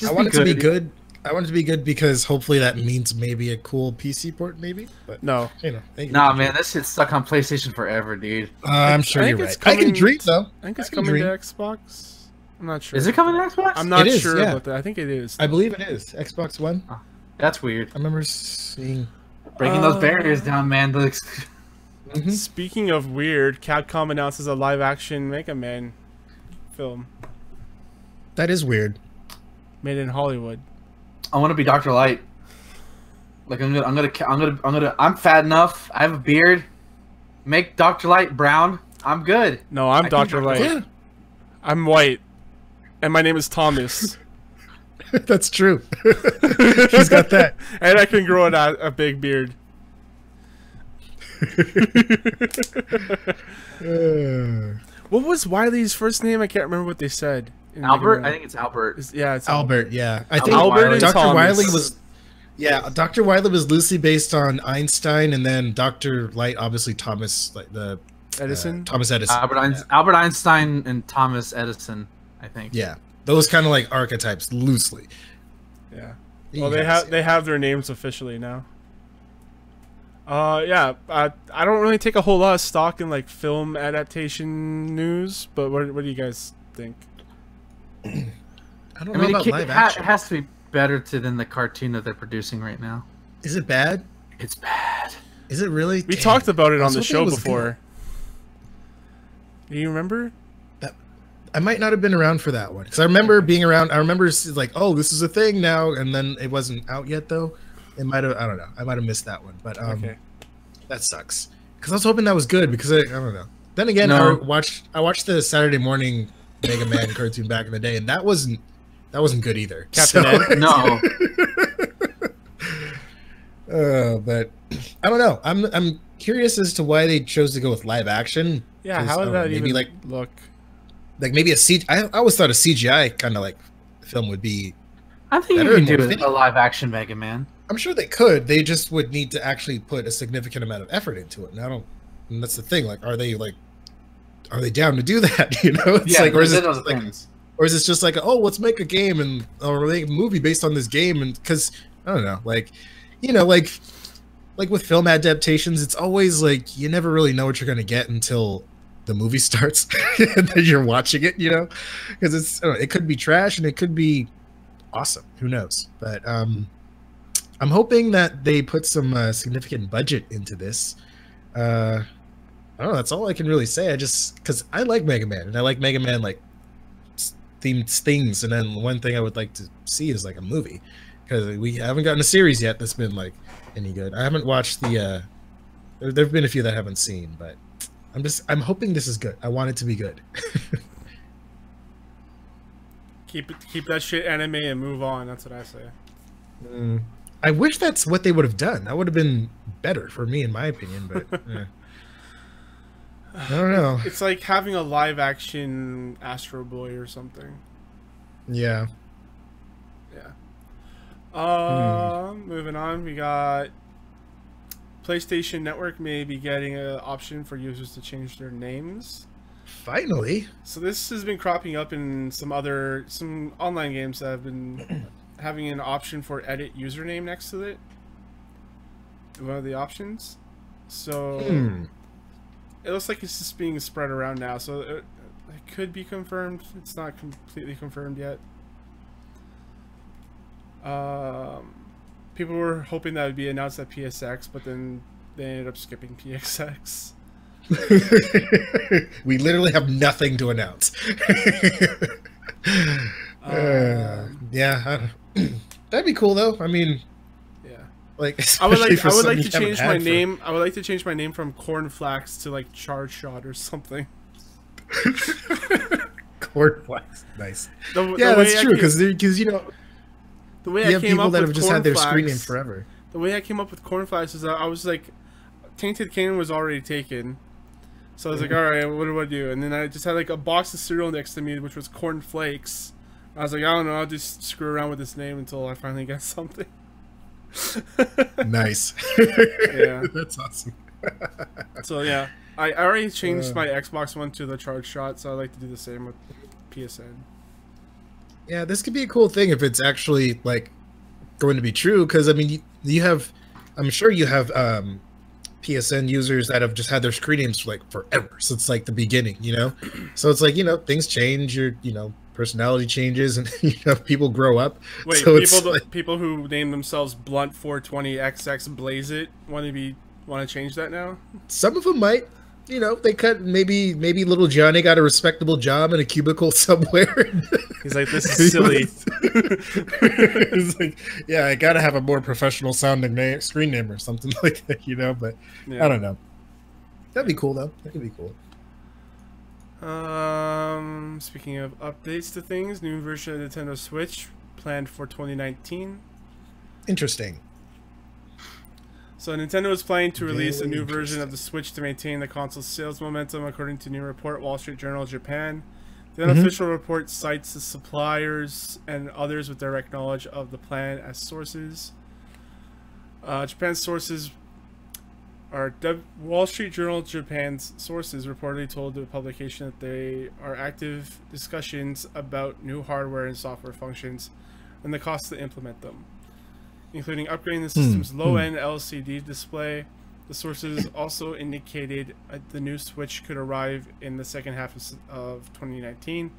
A: I want it to be good. I want it to be good because hopefully that means maybe a cool PC port, maybe. But
B: no,
C: nah, man, that shit's stuck on PlayStation forever, dude.
A: I'm sure you're right. I can dream though.
B: I think it's coming to Xbox. I'm not sure.
C: Is it coming to Xbox?
B: I'm not sure about that. I think it is.
A: I believe it is. Xbox One.
C: Oh, that's weird.
A: I remember seeing
C: breaking those barriers down, man.
B: Speaking of weird, Capcom announces a live-action Mega Man film.
A: That is weird.
B: Made in Hollywood.
C: I want to be Dr. Light. Like I'm fat enough. I have a beard. Make Dr. Light brown. I'm good.
B: No, I'm Dr. Light. Yeah. I'm white. And my name is Thomas.
A: That's true. He's got that.
B: And I can grow a big beard. What was Wiley's first name? I can't remember what they said.
C: Albert? I think it's Albert.
B: It's
A: Albert, yeah. I think
B: Albert and
A: Dr.
B: Thomas.
A: Wily was... Yeah, Dr. Wily was loosely based on Einstein, and then Dr. Light, obviously Thomas, like the...
B: Edison?
A: Thomas Edison.
C: Albert Einstein and Thomas Edison, I think.
A: Yeah. Those kind of like archetypes, loosely.
B: Yeah. Well, they have their names officially now. Yeah. I don't really take a whole lot of stock in like film adaptation news, but what do you guys think?
A: I don't know about live action.
C: It has to be better than the cartoon that they're producing right now.
A: Is it bad?
C: It's bad.
A: Is it really?
B: We talked about it on the show before. Do you remember?
A: I might not have been around for that one because I remember being around. I remember like, oh, this is a thing now, and then it wasn't out yet though. It might have. I don't know. I might have missed that one, but that sucks because I was hoping that was good because I don't know. Then again, I watched the Saturday morning Mega Man cartoon back in the day, and that wasn't good either.
B: Captain Ed?
C: No.
A: But I don't know. I'm curious as to why they chose to go with live action.
B: Yeah,
A: 'Cause,
B: how
A: I
B: would
A: don't know,
B: that
A: maybe
B: even look?
A: like maybe a CG. I always thought a CGI kind of like film would be
C: I think
A: better
C: you
A: and
C: can
A: more
C: do
A: fitting.
C: a live action Mega Man.
A: I'm sure they could. They just would need to actually put a significant amount of effort into it. And I don't. And that's the thing. Like, are they down to do that? You know, it's like, or is it just like, or is it just like, oh, let's make a game and or make a movie based on this game? And because I don't know, like, you know, like with film adaptations, it's always like you never really know what you're gonna get until the movie starts and then you're watching it. You know, because it's I don't know, it could be trash and it could be awesome. Who knows? But I'm hoping that they put some significant budget into this. I don't know. That's all I can really say. I just because I like Mega Man and I like Mega Man like themed things. And then one thing I would like to see is like a movie because we haven't gotten a series yet that's been like any good. I haven't watched the. There've been a few that I haven't seen, but I'm hoping this is good. I want it to be good.
B: Keep that shit anime and move on. That's what I say.
A: I wish that's what they would have done. That would have been better for me, in my opinion. But I don't know.
B: It's like having a live action Astro Boy or something.
A: Yeah.
B: Yeah. Moving on, we got PlayStation Network may be getting an option for users to change their names.
A: Finally.
B: So this has been cropping up in some online games that have been having an option for edit username next to it. One of the options. So it looks like it's just being spread around now. So it could be confirmed. It's not completely confirmed yet. People were hoping that would be announced at PSX, but then they ended up skipping PSX.
A: We literally have nothing to announce. Yeah, that'd be cool though. I mean,
B: yeah,
A: like
B: I would like to change my name. I would like to change my name from Cornflax to like Charge Shot or something.
A: Cornflax, nice.
B: The
A: that's true because you know
B: the way
A: you
B: I
A: have
B: came
A: people
B: up
A: that
B: with
A: have just had their screen name
B: Cornflax-
A: forever.
B: The way I came up with Cornflax is that I was like, Tainted Cane was already taken. So I was like, alright, what do I do? And then I just had like a box of cereal next to me, which was Corn Flakes. I was like, I don't know, I'll just screw around with this name until I finally get something.
A: Nice.
B: Yeah.
A: That's awesome.
B: So yeah, I already changed my Xbox One to the Charge Shot, so I like to do the same with PSN.
A: Yeah, this could be a cool thing if it's actually like going to be true. Because I mean, you have, I'm sure you have PSN users that have just had their screen names for like forever. So it's like the beginning, you know. So it's like, you know, things change. Your personality changes, and you know people grow up.
B: Wait,
A: so
B: people who name themselves Blunt 420XX Blaze It want to change that now?
A: Some of them might. You know, they cut maybe little Johnny got a respectable job in a cubicle somewhere.
B: He's like, this is silly.
A: He's like, yeah, I gotta have a more professional sounding screen name or something like that, you know. But yeah. I don't know. That'd be cool though. That could be cool.
B: Speaking of updates to things, new version of Nintendo Switch planned for 2019.
A: Interesting. So
B: Nintendo is planning to release a new version of the Switch to maintain the console's sales momentum, according to new report Wall Street Journal Japan. The unofficial report cites the suppliers and others with direct knowledge of the plan as sources. Japan's sources are Wall Street Journal Japan's sources reportedly told the publication that they are active discussions about new hardware and software functions and the cost to implement them, including upgrading the system's low-end LCD display. The sources also indicated the new Switch could arrive in the second half of 2019,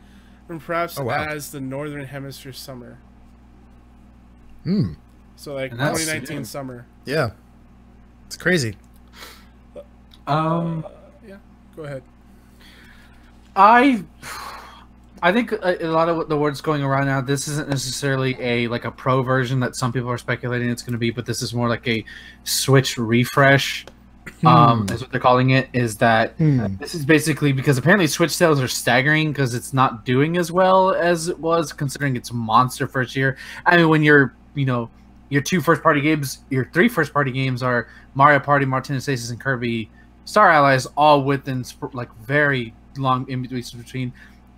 B: and perhaps as the Northern Hemisphere summer. So like 2019 summer.
A: Yeah, it's crazy.
B: Yeah, go ahead.
C: I think a lot of the words going around now, this isn't necessarily a pro version that some people are speculating it's going to be, but this is more like a Switch refresh. Is what they're calling it. Is that this is basically because apparently Switch sales are staggering because it's not doing as well as it was, considering its monster first year. I mean, when you're your 2 first-party games, your 3 first-party games are Mario Party, Martinez Aces, and Kirby Star Allies, all within like very long in between.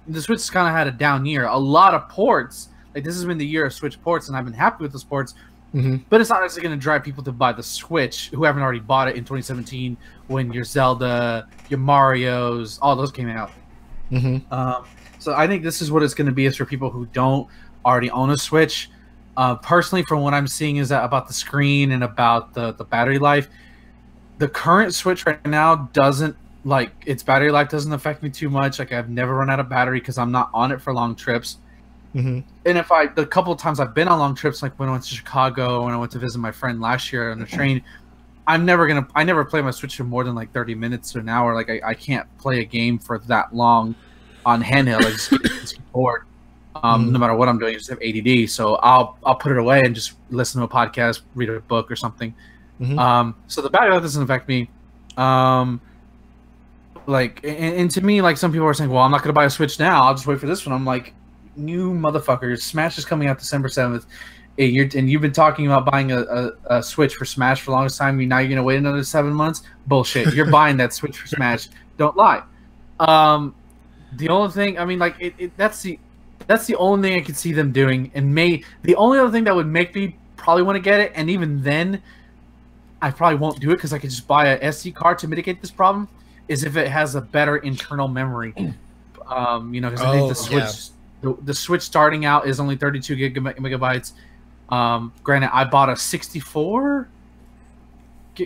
C: The Switch kind of had a down year. A lot of ports. Like, this has been the year of Switch ports, and I've been happy with those ports. But it's not actually going to drive people to buy the Switch who haven't already bought it in 2017 when your Zelda, your Marios, all those came out. So I think this is what it's going to be, is for people who don't already own a Switch. Personally, from what I'm seeing, is that about the screen and about the battery life. The current Switch right now doesn't, like, its battery life doesn't affect me too much. Like, I've never run out of battery because I'm not on it for long trips. And the couple of times I've been on long trips, like when I went to Chicago, when I went to visit my friend last year on the train, I never play my Switch for more than like 30 minutes to an hour. Like, I can't play a game for that long on handheld. I just get bored. No matter what I'm doing, I just have ADD. So I'll put it away and just listen to a podcast, read a book or something. So the battery life doesn't affect me. Like, and to me, like, some people are saying, well, I'm not going to buy a Switch now. I'll just wait for this one. I'm like, new motherfuckers. Smash is coming out December 7th. And you've been talking about buying a Switch for Smash for the longest time. Now you're going to wait another 7 months? Bullshit. You're buying that Switch for Smash. Don't lie. The only thing, I mean, like, that's the only thing I could see them doing. And the only other thing that would make me probably want to get it, and even then, I probably won't do it because I could just buy an SD card to mitigate this problem, is if it has a better internal memory. Because I think the Switch, the Switch starting out is only 32 megabytes. Granted, I bought a 64.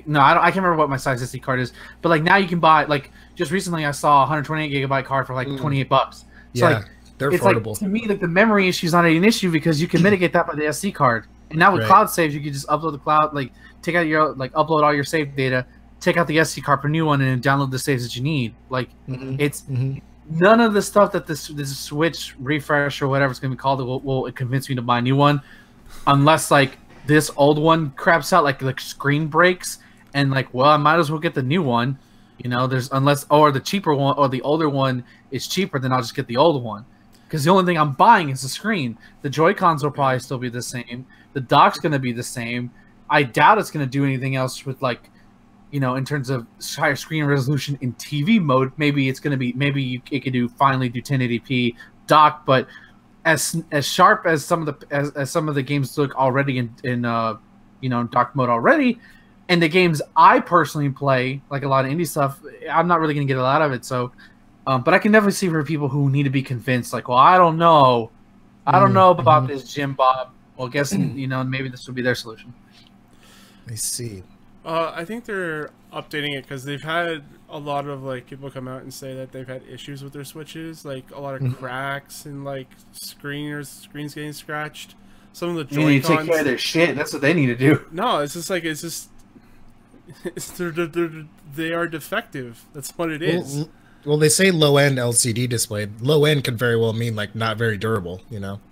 C: No, I can't remember what my size SD card is. But like, now you can buy, like, just recently I saw a 128 gigabyte card for like $28. So like,
A: they're
C: it's
A: affordable.
C: Like, to me, like, the memory issue is not an issue because you can mitigate that by the SD card. And now with cloud saves, you can just upload the cloud, like, take out your, like, upload all your save data, take out the SD card for a new one, and then download the saves that you need. Like, it's none of the stuff that this Switch refresh or whatever it's going to be called will convince me to buy a new one, unless, like, this old one craps out, like the screen breaks, and, like, well, I might as well get the new one. You know, or the cheaper one, or the older one is cheaper, then I'll just get the old one. Because the only thing I'm buying is the screen. The Joy-Cons will probably still be the same. The dock's going to be the same. I doubt it's going to do anything else with, like, you know, in terms of higher screen resolution in TV mode. Maybe it's going to be, it could finally do 1080p dock, but as sharp as some of the games look already in dock mode already, and the games I personally play, like a lot of indie stuff, I'm not really going to get a lot of it. So, but I can definitely see for people who need to be convinced, like, well, I don't know about this, Jim Bob. Well, guess maybe this would be their solution.
A: I see.
B: I think they're updating it because they've had a lot of, like, people come out and say that they've had issues with their Switches, like a lot of cracks and, like, screens getting scratched. Some of the Joy-Cons,
C: need to take care of their shit. That's what they need to do.
B: No, it's just they are defective. That's what it is.
A: Well, they say low-end LCD display. Low-end could very well mean, like, not very durable,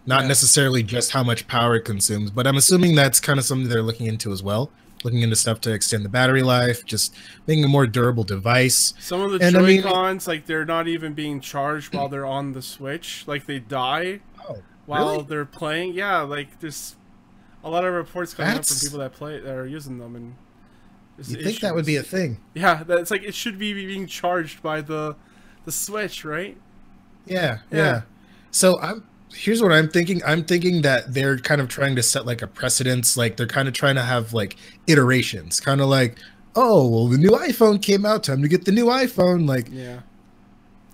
A: not necessarily just how much power it consumes, but I'm assuming that's kind of something they're looking into as well. Looking into stuff to extend the battery life, just making a more durable device.
B: Some of the Joy-Cons, like, they're not even being charged while they're on the Switch. Like, they die while they're playing. Yeah, like, there's a lot of reports coming up from people that are using them, and
A: you think that would be a thing?
B: Yeah, that's like, it should be being charged by the Switch, right?
A: Yeah. So here's what I'm thinking. I'm thinking that they're kind of trying to set, like, a precedence. Like, they're kind of trying to have, like, iterations. Kind of like, oh, well, the new iPhone came out. Time to get the new iPhone. Like,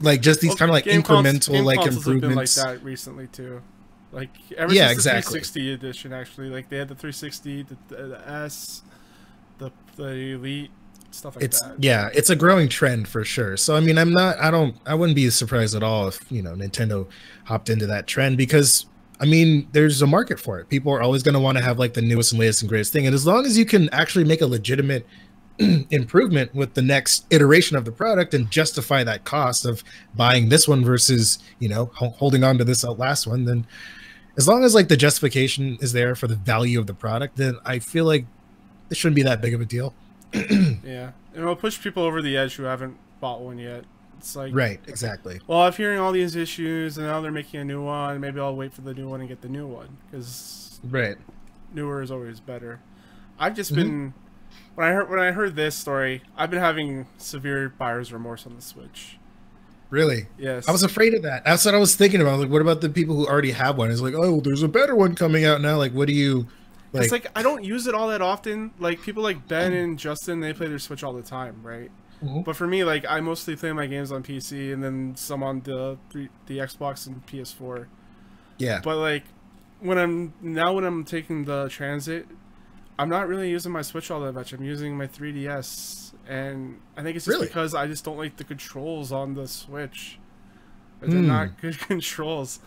A: like, just these kind of, like, incremental, like, improvements.
B: Have been like that recently too. Like, ever since the 360 edition, actually. Like, they had the 360, the S, the Elite, stuff like that.
A: Yeah, it's a growing trend for sure. So I mean, I wouldn't be surprised at all if Nintendo hopped into that trend, because I mean, there's a market for it. People are always going to want to have, like, the newest and latest and greatest thing, and as long as you can actually make a legitimate improvement with the next iteration of the product and justify that cost of buying this one versus holding on to this last one, then as long as, like, the justification is there for the value of the product, then I feel like it shouldn't be that big of a deal.
B: Yeah, and it'll push people over the edge who haven't bought one yet. It's like,
A: right, exactly.
B: Well, I'm hearing all these issues, and now they're making a new one. Maybe I'll wait for the new one and get the new one, because
A: right.
B: newer is always better. I've just been when I heard this story, I've been having severe buyer's remorse on the Switch.
A: Really?
B: Yes.
A: I was afraid of that. That's what I was thinking about. Like, what about the people who already have one? It's like, oh, there's a better one coming out now. Like, what do you like?
B: It's like I don't use it all that often. Like people like Ben and Justin, they play their Switch all the time, right? But for me, like I mostly play my games on PC and then some on the Xbox and PS4.
A: Yeah.
B: But like when I'm taking the transit, I'm not really using my Switch all that much. I'm using my 3DS, and I think it's just because I just don't like the controls on the Switch. They're not good controls.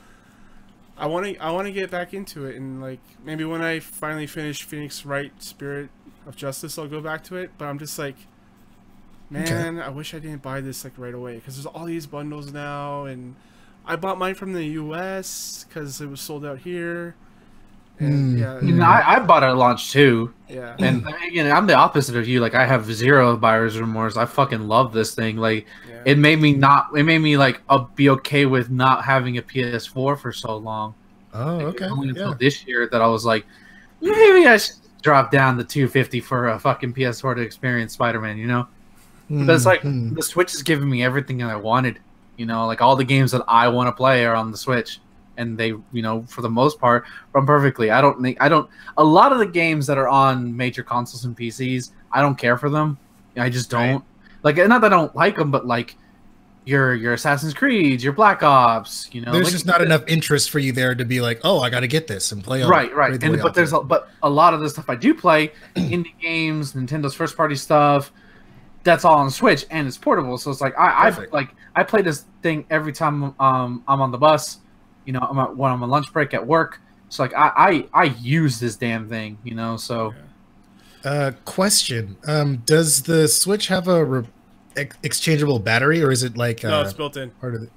B: I want to get back into it, and like maybe when I finally finish Phoenix Wright Spirit of Justice, I'll go back to it. But I'm just like, man, I wish I didn't buy this like right away because there's all these bundles now, and I bought mine from the US because it was sold out here. And
C: I bought it at launch too.
B: Yeah.
C: And again, I'm the opposite of you. Like I have zero buyer's remorse. I fucking love this thing. Like it made me like be okay with not having a PS4 for so long.
A: Oh, okay.
C: Only until this year that I was like, maybe I should drop down the $250 for a fucking PS4 to experience Spider-Man, you know? But it's like the Switch is giving me everything that I wanted. You know, like all the games that I want to play are on the Switch. And they, you know, for the most part, run perfectly. A lot of the games that are on major consoles and PCs, I don't care for them. I just don't. Like, not that I don't like them, but like your Assassin's Creed, your Black Ops, you know.
A: There's
C: like,
A: just not enough interest for you there to be like, oh, I got to get this and play.
C: Right. But a lot of the stuff I do play, indie games, Nintendo's first party stuff, that's all on Switch and it's portable. So it's like I play this thing every time I'm on the bus. You know, when I'm on lunch break at work. So like I use this damn thing, you know. So,
A: question: does the Switch have a exchangeable battery, or is it like
B: no? It's built in.
A: Part of it.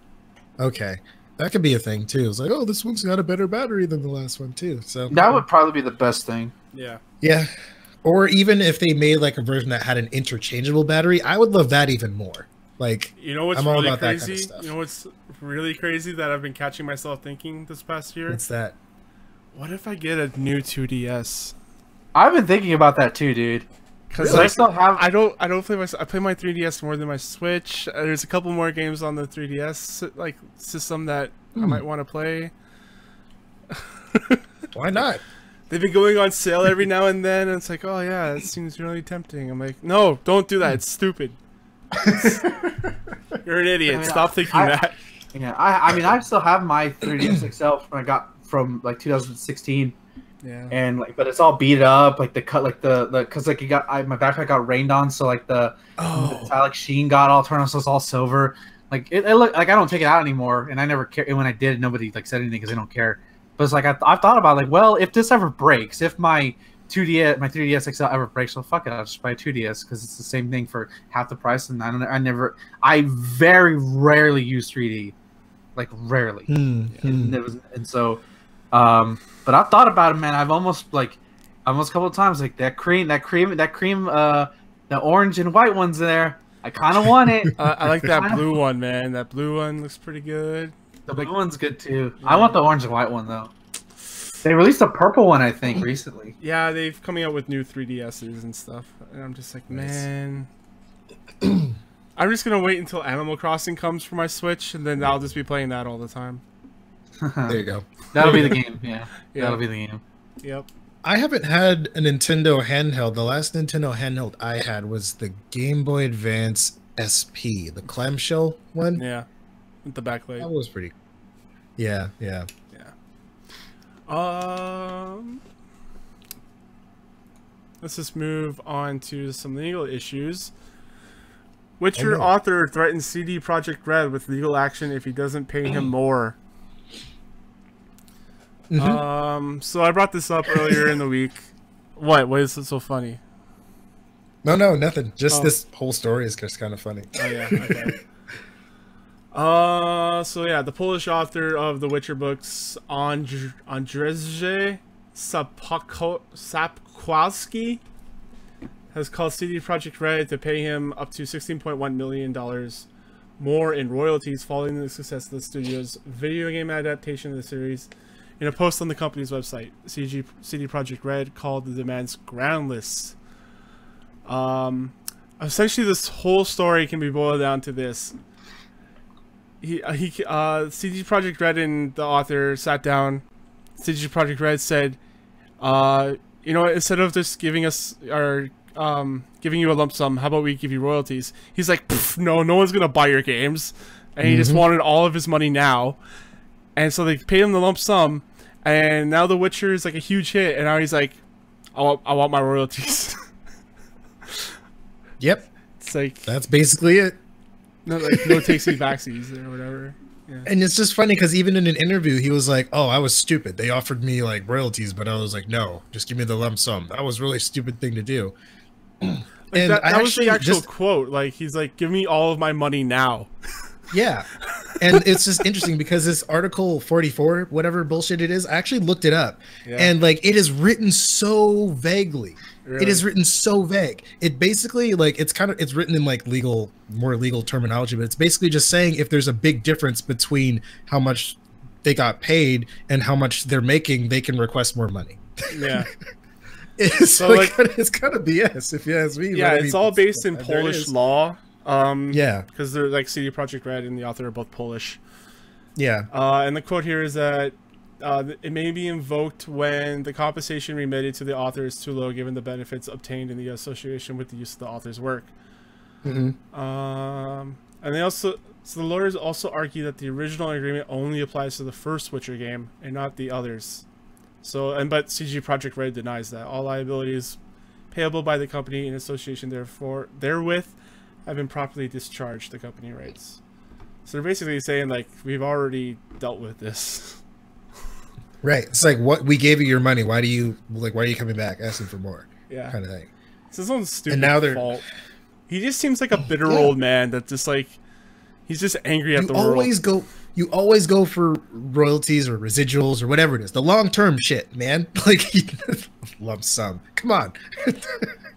A: Okay, that could be a thing too. It's like, oh, this one's got a better battery than the last one too. So
C: that would probably be the best thing.
B: Yeah.
A: Yeah. Or even if they made like a version that had an interchangeable battery, I would love that even more. Like,
B: you know what's
A: I'm all
B: really
A: about
B: crazy?
A: that kind of stuff.
B: You know what's really crazy that I've been catching myself thinking this past year?
A: What's that?
B: What if I get a new 2DS?
C: I've been thinking about that too, dude.
B: Because
C: really? I
B: don't play I play my 3DS more than my Switch. There's a couple more games on the 3DS like system that I might want to play.
A: Why not?
B: They've been going on sale every now and then, and it's like, oh yeah, it seems really tempting. I'm like, no, don't do that. It's stupid. You're an idiot. Stop thinking that.
C: Yeah, I mean, I still have my 3DS XL from I got from like 2016.
B: Yeah.
C: And like, but it's all beat up. Like the cut, like the because like my backpack got rained on, so like the metallic sheen got all turned on, so it's all silver. Like it looked like I don't take it out anymore, and I never care. And when I did, nobody like said anything because they don't care. But it's like I've thought about like, well, if this ever breaks, if my 3DS XL ever breaks, well, fuck it, I'll just buy a 2DS because it's the same thing for half the price. And I very rarely use 3D, like rarely. And so, but I've thought about it, man. I've almost a couple of times like that cream, the orange and white ones there. I kind of want it.
B: I like that blue one, man. That blue one looks pretty good.
C: The blue one's good too. Yeah. I want the orange and white one though. They released a purple one, I think, recently.
B: Yeah, they've coming out with new 3DSs and stuff. And I'm just like, man. I'm just going to wait until Animal Crossing comes for my Switch, and then I'll just be playing that all the time.
A: There you go.
C: That'll be the game, yeah. That'll be the game.
B: Yep.
A: I haven't had a Nintendo handheld. The last Nintendo handheld I had was the Game Boy Advance SP, the clamshell one.
B: Yeah, with the backlight.
A: That was pretty. Yeah.
B: Let's just move on to some legal issues. Witcher author threatens CD Projekt Red with legal action if he doesn't pay him more. So I brought this up earlier in the week. What is it so funny?
A: No, nothing. Just this whole story is just kind of funny.
B: Oh yeah. Okay. So yeah, the Polish author of the Witcher books, Andrzej Sapkowski, has called CD Projekt Red to pay him up to $16.1 million more in royalties following the success of the studio's video game adaptation of the series. In a post on the company's website, CD Projekt Red called the demands groundless. Essentially, this whole story can be boiled down to this. CD Projekt Red and the author sat down. CD Projekt Red said, you know, instead of just giving us our giving you a lump sum, how about we give you royalties? He's like, no one's gonna buy your games, and he just wanted all of his money now. And so they paid him the lump sum, and now The Witcher is like a huge hit, and now he's like, I want my royalties.
A: Yep,
B: it's like
A: that's basically it.
B: No takesy backsies or whatever. Yeah.
A: And it's just funny because even in an interview, he was like, "Oh, I was stupid. They offered me like royalties, but I was like, no, just give me the lump sum. That was really a stupid thing to do."
B: Like
A: and
B: that was the actual quote. Like he's like, "Give me all of my money now."
A: Yeah, and it's just interesting because this Article 44, whatever bullshit it is, I actually looked it up, and like it is written so vaguely. Really? It is written so vague. It basically like it's written in like more legal terminology, but it's basically just saying if there's a big difference between how much they got paid and how much they're making, they can request more money.
B: Yeah.
A: It's kind of BS if you ask me.
B: Yeah, it's all based in Polish law.
A: Yeah,
B: because they're like CD Projekt Red and the author are both Polish.
A: Yeah.
B: And the quote here is that it may be invoked when the compensation remitted to the author is too low given the benefits obtained in the association with the use of the author's work. And the lawyers also argue that the original agreement only applies to the first Witcher game and not the others. But CG Projekt Red denies that. All liabilities payable by the company in association therewith have been properly discharged, the company writes. So they're basically saying, like, we've already dealt with this.
A: Right. It's like, what, we gave you your money. Why are you coming back asking for more?
B: Yeah.
A: Kind of thing.
B: It's his own stupid
A: and now
B: fault. He just seems like a bitter old man that just, like, he's just angry at the world.
A: You always go for royalties or residuals or whatever it is. The long-term shit, man. Like, lump sum. Come on.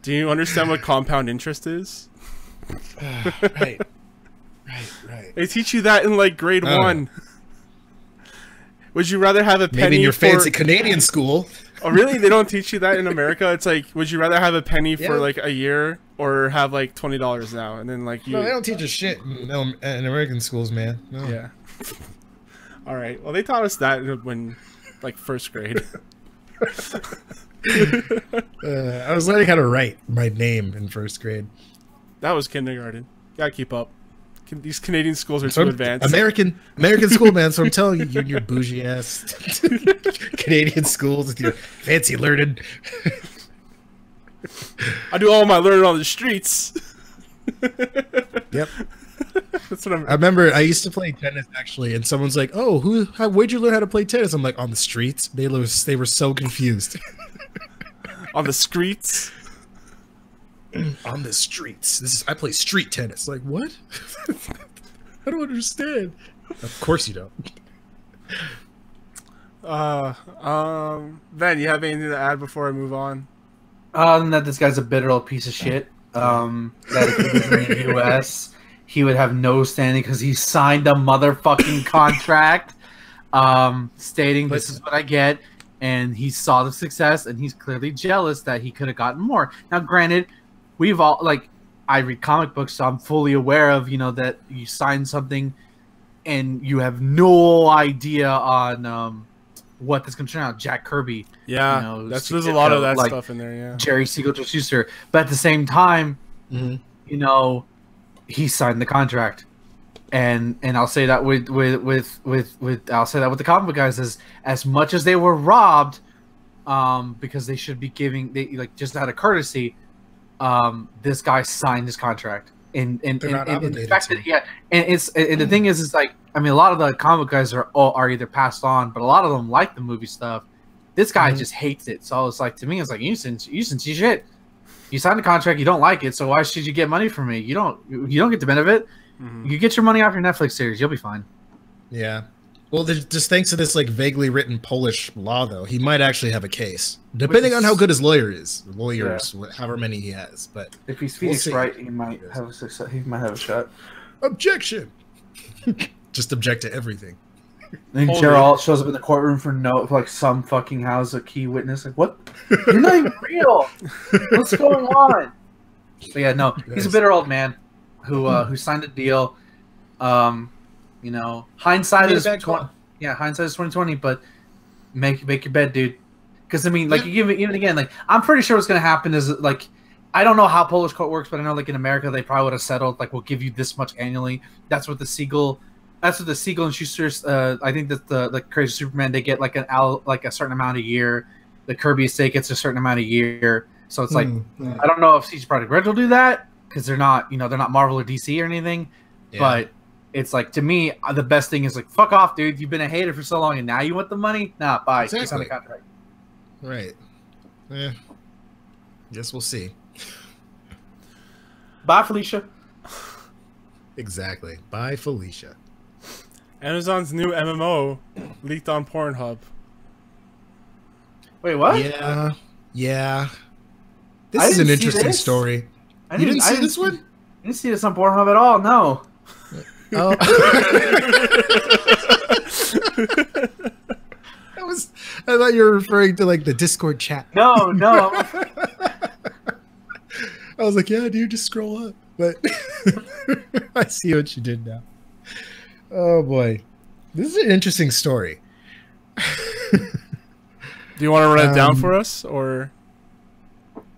B: Do you understand what compound interest is?
A: Right.
B: They teach you that in, like, grade 1. Would you rather have a penny
A: maybe in your fancy Canadian school?
B: Oh, really? They don't teach you that in America? It's like, would you rather have a penny for, like, a year or have, like, $20 now? And then, like,
A: No, they don't teach us shit in American schools, man. No.
B: Yeah. All right. Well, they taught us that when, like, first grade.
A: I was learning how to write my name in first grade.
B: That was kindergarten. Gotta keep up. These Canadian schools are too advanced.
A: American school, man. So I'm telling you, you and your bougie ass Canadian schools with your fancy learning.
B: I do all my learning on the streets.
A: Yep.
B: That's what
A: I remember I used to play tennis actually, and someone's like, "Oh, where'd you learn how to play tennis?" I'm like, "On the streets." They were so confused.
B: On the streets.
A: On the streets. I play street tennis. Like, what? I don't understand. Of course you don't.
B: Ben, you have anything to add before I move on?
C: That this guy's a bitter old piece of shit. That if he was in the U.S., he would have no standing because he signed a motherfucking contract stating this is what I get, and he saw the success, and he's clearly jealous that he could have gotten more. Now, granted, we've all, like, I read comic books, so I'm fully aware of, that you sign something and you have no idea on what this can turn out. Jack Kirby.
B: Yeah, there's a lot of that stuff in there, yeah.
C: Jerry Siegel, Schuster. But at the same time, he signed the contract. And I'll say that with the comic book guys, as much as they were robbed, because they should be just out of courtesy, this guy signed his contract, and the fact that and the thing is like, I mean, a lot of the comic guys are either passed on, but a lot of them like the movie stuff. This guy just hates it, so it's like, to me, it's like, you shouldn't see shit. You signed a contract, you don't like it, so why should you get money from me? You don't get the benefit. You get your money off your Netflix series, you'll be fine. Yeah.
A: Well, just thanks to this like vaguely written Polish law, though, he might actually have a case, depending on how good his lawyer is. However many he has, but
C: if he's Phoenix right, he might have a shot.
A: Objection. Just object to everything.
C: Then Geralt shows up in the courtroom for like some fucking house a key witness. Like, what? You're not even real. What's going on? But yeah, no, he's a bitter old man who signed a deal. You know, hindsight is 2020. But make your bed, dude. Because I mean, like even again, like I'm pretty sure what's gonna happen is like I don't know how Polish court works, but I know like in America they probably would have settled like we'll give you this much annually. That's what the Siegel and Schuster's. I think that the Crazy Superman they get like a certain amount a year. The Kirby estate gets a certain amount a year. So it's like I don't know if CG Projekt Red will do that because they're not Marvel or DC or anything. Yeah. But it's like to me the best thing is like fuck off, dude. You've been a hater for so long and now you want the money? Nah, bye. Exactly. On the contract.
A: Right. Yeah. Guess we'll see.
C: Bye, Felicia.
A: Exactly. Bye, Felicia.
B: Amazon's new MMO leaked on Pornhub.
C: Wait, what?
A: Yeah. Yeah. This is an interesting story. You didn't see this one?
C: I didn't see this on Pornhub at all, no.
A: Oh. I thought you were referring to like the Discord chat.
C: No.
A: I was like, yeah, dude, just scroll up. But I see what you did now. Oh boy, this is an interesting story.
B: Do you want to run it down for us, or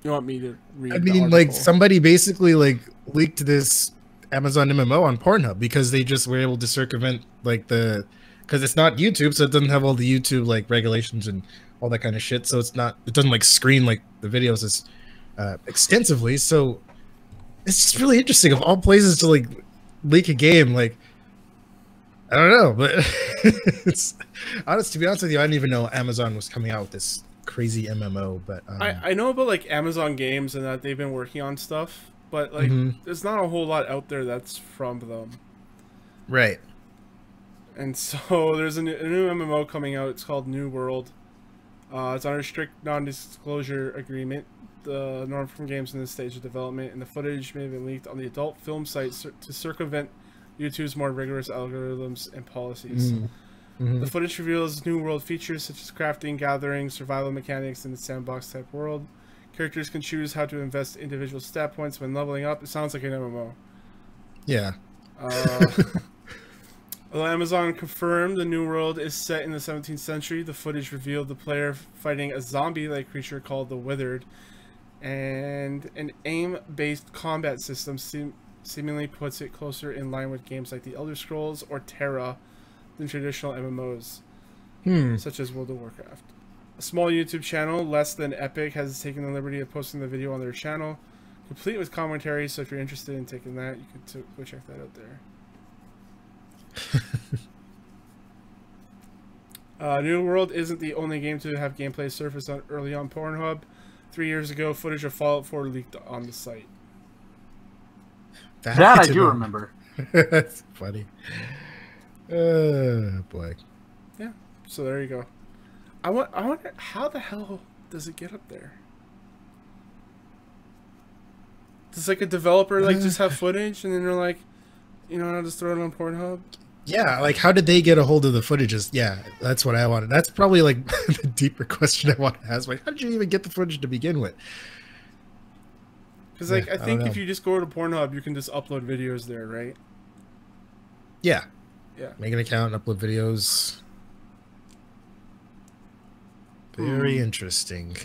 B: you want me to read?
A: I mean, like somebody basically like leaked this Amazon MMO on Pornhub because they just were able to circumvent like because it's not YouTube, so it doesn't have all the YouTube like regulations and all that kind of shit. So it doesn't like screen like the videos as extensively. So it's just really interesting of all places to like leak a game. Like I don't know, but it's honest to be honest with you, I didn't even know Amazon was coming out with this crazy MMO. But
B: I know about like Amazon games and that they've been working on stuff, but like there's not a whole lot out there that's from them.
A: Right.
B: And so there's a new MMO coming out. It's called New World. It's under a strict non-disclosure agreement. The norm from games in this stage of development, and the footage may have been leaked on the adult film site to circumvent YouTube's more rigorous algorithms and policies. The footage reveals New World features such as crafting, gathering, survival mechanics in the sandbox type world. Characters can choose how to invest individual stat points when leveling up. It sounds like an MMO.
A: Yeah.
B: Although Amazon confirmed the New World is set in the 17th century, the footage revealed the player fighting a zombie-like creature called the Withered, and an aim-based combat system seemingly puts it closer in line with games like The Elder Scrolls or Terra than traditional MMOs, such as World of Warcraft. A small YouTube channel, less than Epic, has taken the liberty of posting the video on their channel, complete with commentary, so if you're interested in taking that, you can go check that out there. New World isn't the only game to have gameplay surface early on Pornhub. 3 years ago, footage of Fallout 4 leaked on the site.
C: That I do remember.
A: That's funny. Boy.
B: Yeah. So there you go. I wonder how the hell does it get up there? Does like a developer like just have footage and then they're like, I'll just throw it on Pornhub?
A: Yeah, like how did they get a hold of the footages? Yeah, that's what I wanted. That's probably like the deeper question I want to ask. Like, how did you even get the footage to begin with?
B: Because like I think if you just go to Pornhub, you can just upload videos there, right?
A: Yeah.
B: Yeah.
A: Make an account, upload videos. Very interesting.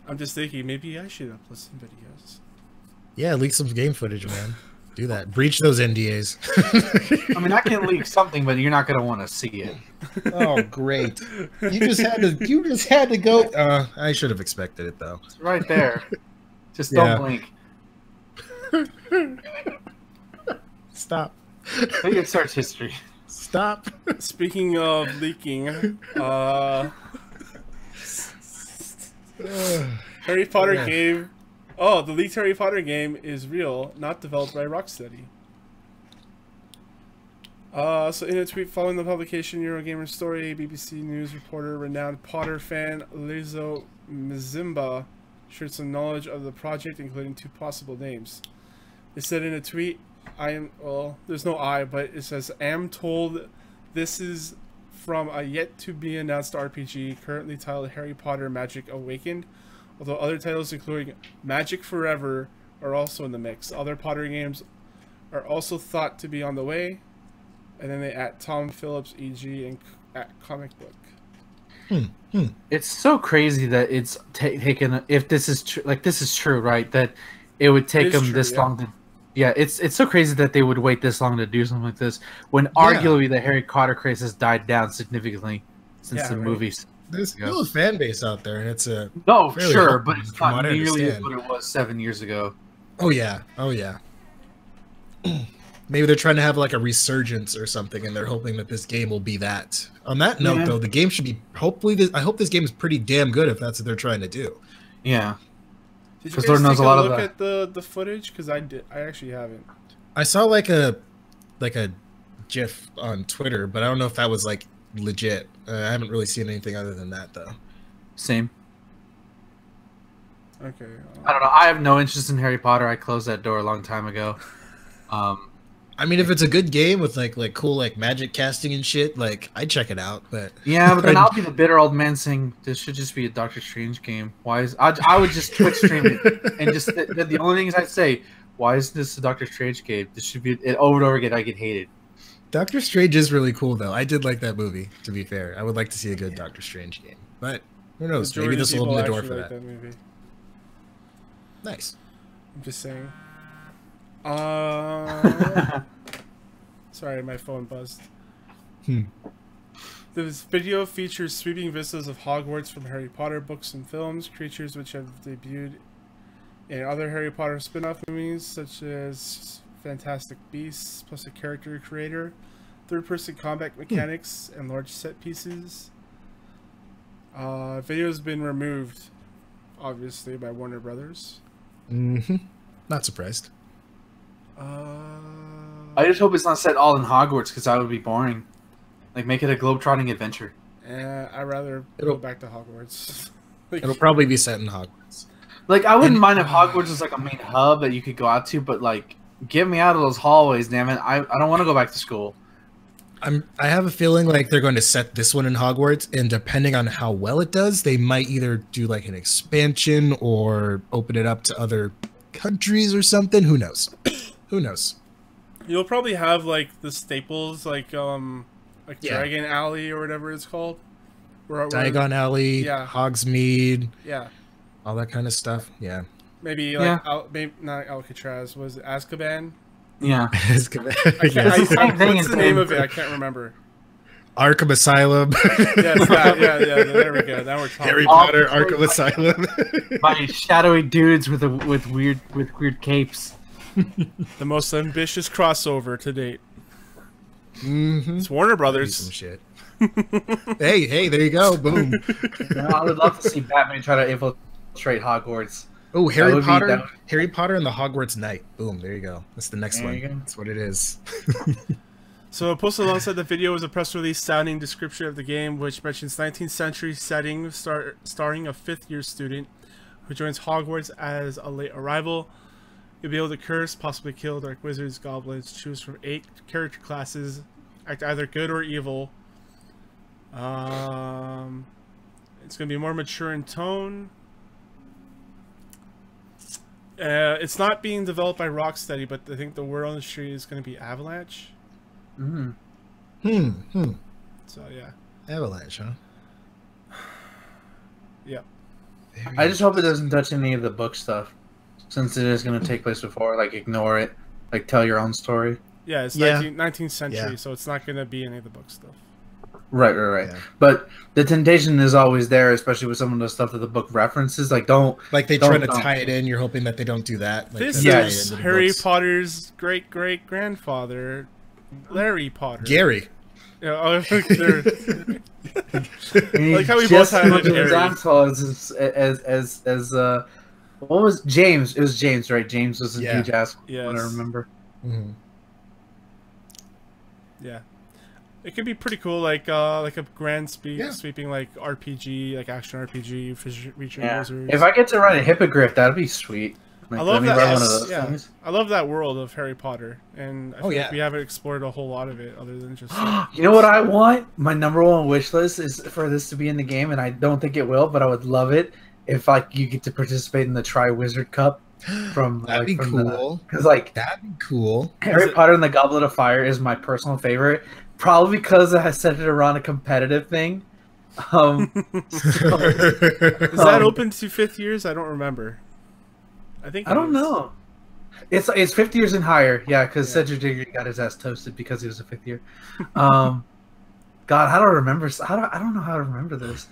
B: I'm just thinking maybe I should upload some videos.
A: Yeah, leak some game footage, man. Do that. Breach those NDAs.
C: I mean, I can leak something, but you're not going to want to see it.
A: Oh, great! You just had to go. I should have expected it though.
C: It's right there. Just don't blink.
A: Stop.
C: Look at search history.
A: Stop.
B: Speaking of leaking, Harry Potter game. Oh, the leaked Harry Potter game is real, not developed by Rocksteady. So in a tweet following the publication Eurogamer story, BBC News reporter, renowned Potter fan Lizo Mzimba shared some knowledge of the project, including 2 possible names. It said in a tweet, there's no I, but it says, I am told this is from a yet-to-be-announced RPG currently titled Harry Potter Magic Awakened, although other titles including Magic Forever are also in the mix. Other Potter games are also thought to be on the way, and then they add Tom Phillips, EG, and at Comic Book.
C: It's so crazy that it's taken. If this is true, like this is true, right? That it would take them this long to. Yeah, it's so crazy that they would wait this long to do something like this when arguably the Harry Potter craze has died down significantly since the movies.
A: There's still a fan base out there, and it's a
C: sure, but it's not nearly what it was 7 years ago.
A: Oh yeah. Maybe they're trying to have like a resurgence or something, and they're hoping that this game will be that. On that note, though, the game should be I hope this game is pretty damn good if that's what they're trying to do.
C: Yeah.
B: Did you guys take a look at the footage? Because I actually haven't.
A: I saw like a GIF on Twitter, but I don't know if that was like legit. I haven't really seen anything other than that though.
C: Same.
B: Okay.
C: I don't know. I have no interest in Harry Potter. I closed that door a long time ago.
A: I mean, if it's a good game with like cool like magic casting and shit, like I'd check it out. But
C: yeah, but then I'll be the bitter old man saying this should just be a Doctor Strange game. Why is I would just Twitch stream it and just the only things I'd say, why is this a Doctor Strange game? This should be it over and over again. I get hated.
A: Doctor Strange is really cool though. I did like that movie. To be fair, I would like to see a good Doctor Strange game, but who knows? Maybe this will open the door for that.
B: Movie.
A: Nice.
B: I'm just saying. Sorry, my phone buzzed. This video features sweeping vistas of Hogwarts from Harry Potter books and films, creatures which have debuted in other Harry Potter spin-off movies, such as Fantastic Beasts, plus a character creator, third-person combat mechanics, and large set pieces. Video has been removed, obviously, by Warner Brothers.
A: Not surprised.
C: I just hope it's not set all in Hogwarts because that would be boring. Like, make it a globetrotting adventure.
B: I'd rather go back to Hogwarts.
A: Like, it'll probably be set in Hogwarts.
C: Like, I wouldn't mind if Hogwarts was like a main hub that you could go out to, but like, get me out of those hallways, damn it! I don't want to go back to school.
A: I have a feeling like they're going to set this one in Hogwarts, and depending on how well it does, they might either do like an expansion or open it up to other countries or something. Who knows? Who knows?
B: You'll probably have like the staples, like Dragon Alley or whatever it's called.
A: Diagon Alley, Hogsmeade, all that kind of stuff. Yeah,
B: maybe like maybe not Alcatraz. Was it Azkaban?
C: Yeah,
A: Azkaban.
B: What's the name of it? I can't remember.
A: Arkham Asylum.
B: Yes, yeah. There we go. Now we're talking.
A: Harry Potter, Arkham Asylum.
C: By shadowy dudes with weird capes.
B: The most ambitious crossover to date.
A: It's
B: Warner Brothers.
A: Some shit. hey, there you go. Boom.
C: I would love to see Batman try to infiltrate Hogwarts.
A: Oh, Harry Potter. Harry Potter and the Hogwarts Knight. Boom. There you go. That's the next one. That's what it is.
B: So posted alongside the video was a press release sounding description of the game, which mentions 19th century setting starring a 5th-year student who joins Hogwarts as a late arrival. You'll be able to curse, possibly kill dark wizards, goblins, choose from 8 character classes, act either good or evil. It's going to be more mature in tone. It's not being developed by Rocksteady, but I think the word on the street is going to be Avalanche. So, yeah.
A: Avalanche, huh?
B: Yep.
C: I just hope it doesn't touch any of the book stuff. Since it is going to take place before, like, ignore it. Like, tell your own story.
B: Yeah, it's 19th century, so it's not going to be any of the book stuff.
C: Right. Yeah. But the temptation is always there, especially with some of the stuff that the book references. Like, try to
A: tie it in. You're hoping that they don't do that. Like,
B: this is Harry Potter's great-great-grandfather, Larry Potter.
A: Gary.
B: Yeah, like how we both had Harry.
C: As what was James? It was James, right? James was a huge ass.
B: Yes.
C: What I remember.
B: Yeah, it could be pretty cool, like a grand sweeping like RPG, like action RPG, featuring wizards.
C: If I get to run a hippogriff, that'd be sweet. Like,
B: I love
C: let me
B: that.
C: buy one of those
B: Yeah,
C: things.
B: I love that world of Harry Potter, and I feel like
A: yeah.
B: we haven't explored a whole lot of it other than just.
C: You know what I want? My number one wish list is for this to be in the game, and I don't think it will, but I would love it if like you get to participate in the Tri-Wizard Cup from
A: That'd be cool.
C: Because like
A: That'd be cool.
C: Harry Potter and the Goblet of Fire is my personal favorite, probably because I set it around a competitive thing.
B: Is that open to 5th years? I don't remember. I don't
C: know. It's 5th years and higher, yeah, because Cedric Diggory got his ass toasted because he was a 5th year. God, how do I remember? I don't know how to remember this.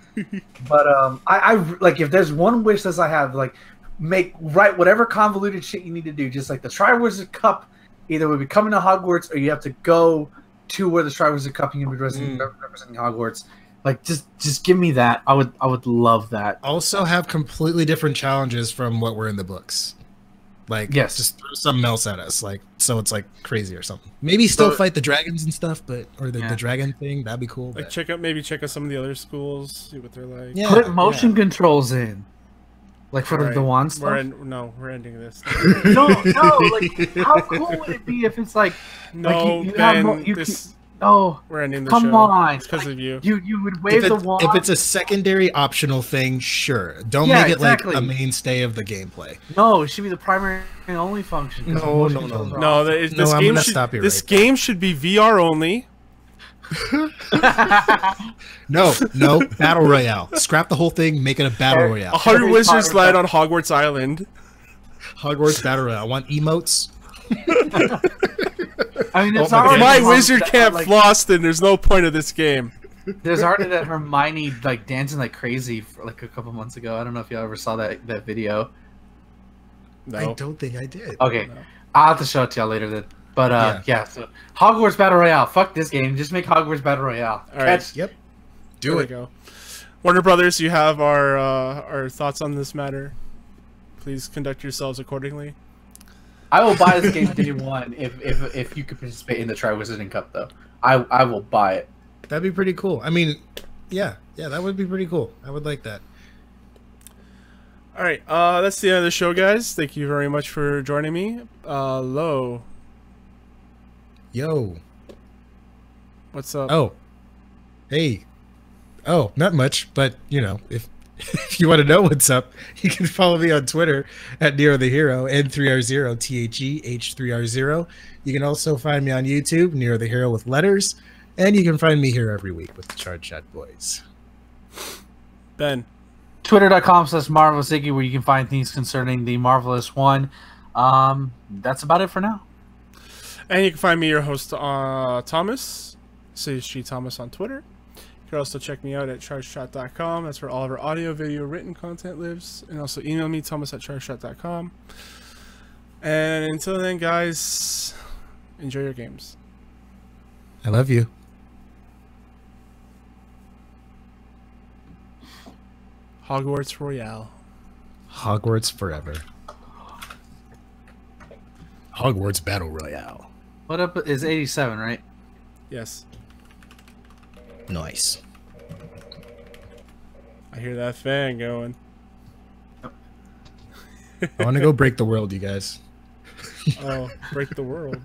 C: But I like if there's one wish list I have, like write whatever convoluted shit you need to do, just like the Triwizard Cup, either would be coming to Hogwarts or you have to go to where the Triwizard Cup and you be representing Hogwarts. Like just give me that. I would love that.
A: Also have completely different challenges from what were in the books. Like, just throw something else at us, like, so it's like crazy or something. Maybe still fight the dragons and stuff, but or the dragon thing, that'd be cool.
B: Like,
A: but...
B: check out some of the other schools, see what they're like.
C: Yeah, put motion controls in, like for the wand stuff.
B: We're ending this.
C: no, like, how cool would it be if it's like,
B: we're ending the show.
C: Come on,
B: it's because of you.
C: You would wave the wand.
A: If it's a secondary optional thing, sure. Don't make it like a mainstay of the gameplay.
C: No, it should be the primary and only function.
B: No. This game should be VR only.
A: No, battle royale. Scrap the whole thing. Make it a battle royale.
B: 100 wizards slide on Hogwarts Island.
A: Hogwarts battle royale. I want emotes.
C: I mean,
B: if my wizard can't floss, then there's no point of this game.
C: There's already that Hermione like dancing like crazy for like a couple months ago. I don't know if y'all ever saw that video.
A: No. I don't think I did.
C: Okay, I'll have to show it to y'all later then. But so Hogwarts Battle Royale. Fuck this game. Just make Hogwarts Battle Royale.
B: All right.
A: Yep.
B: Do it. Go. Warner Brothers, you have our thoughts on this matter. Please conduct yourselves accordingly.
C: I will buy this game day one if you could participate in the Tri-Wizarding Cup, though. I will buy it.
A: That'd be pretty cool. I mean, yeah, that would be pretty cool. I would like that.
B: All right, that's the end of the show, guys. Thank you very much for joining me. Lo.
A: Yo.
B: What's up?
A: Oh. Hey. Oh, not much, but, you know, if you want to know what's up, you can follow me on Twitter at Nero the Hero, N3R0, THEH3R0. You can also find me on YouTube, Nero the Hero with letters, and you can find me here every week with the Charge Shot Boys.
B: Ben.
C: Twitter.com/Marvelous Iggy, where you can find things concerning the Marvelous One. That's about it for now.
B: And you can find me, your host, Thomas, CSG Thomas on Twitter. You can also check me out at chargeshot.com. That's where all of our audio, video, written content lives. And also email me, thomas@chargeshot.com. And until then, guys, enjoy your games.
A: I love you.
B: Hogwarts Royale.
A: Hogwarts forever. Hogwarts Battle Royale.
C: What up is 87, right?
B: Yes.
A: Nice.
B: I hear that fan going.
A: I want to go break the world, you guys.
B: Oh, break the world.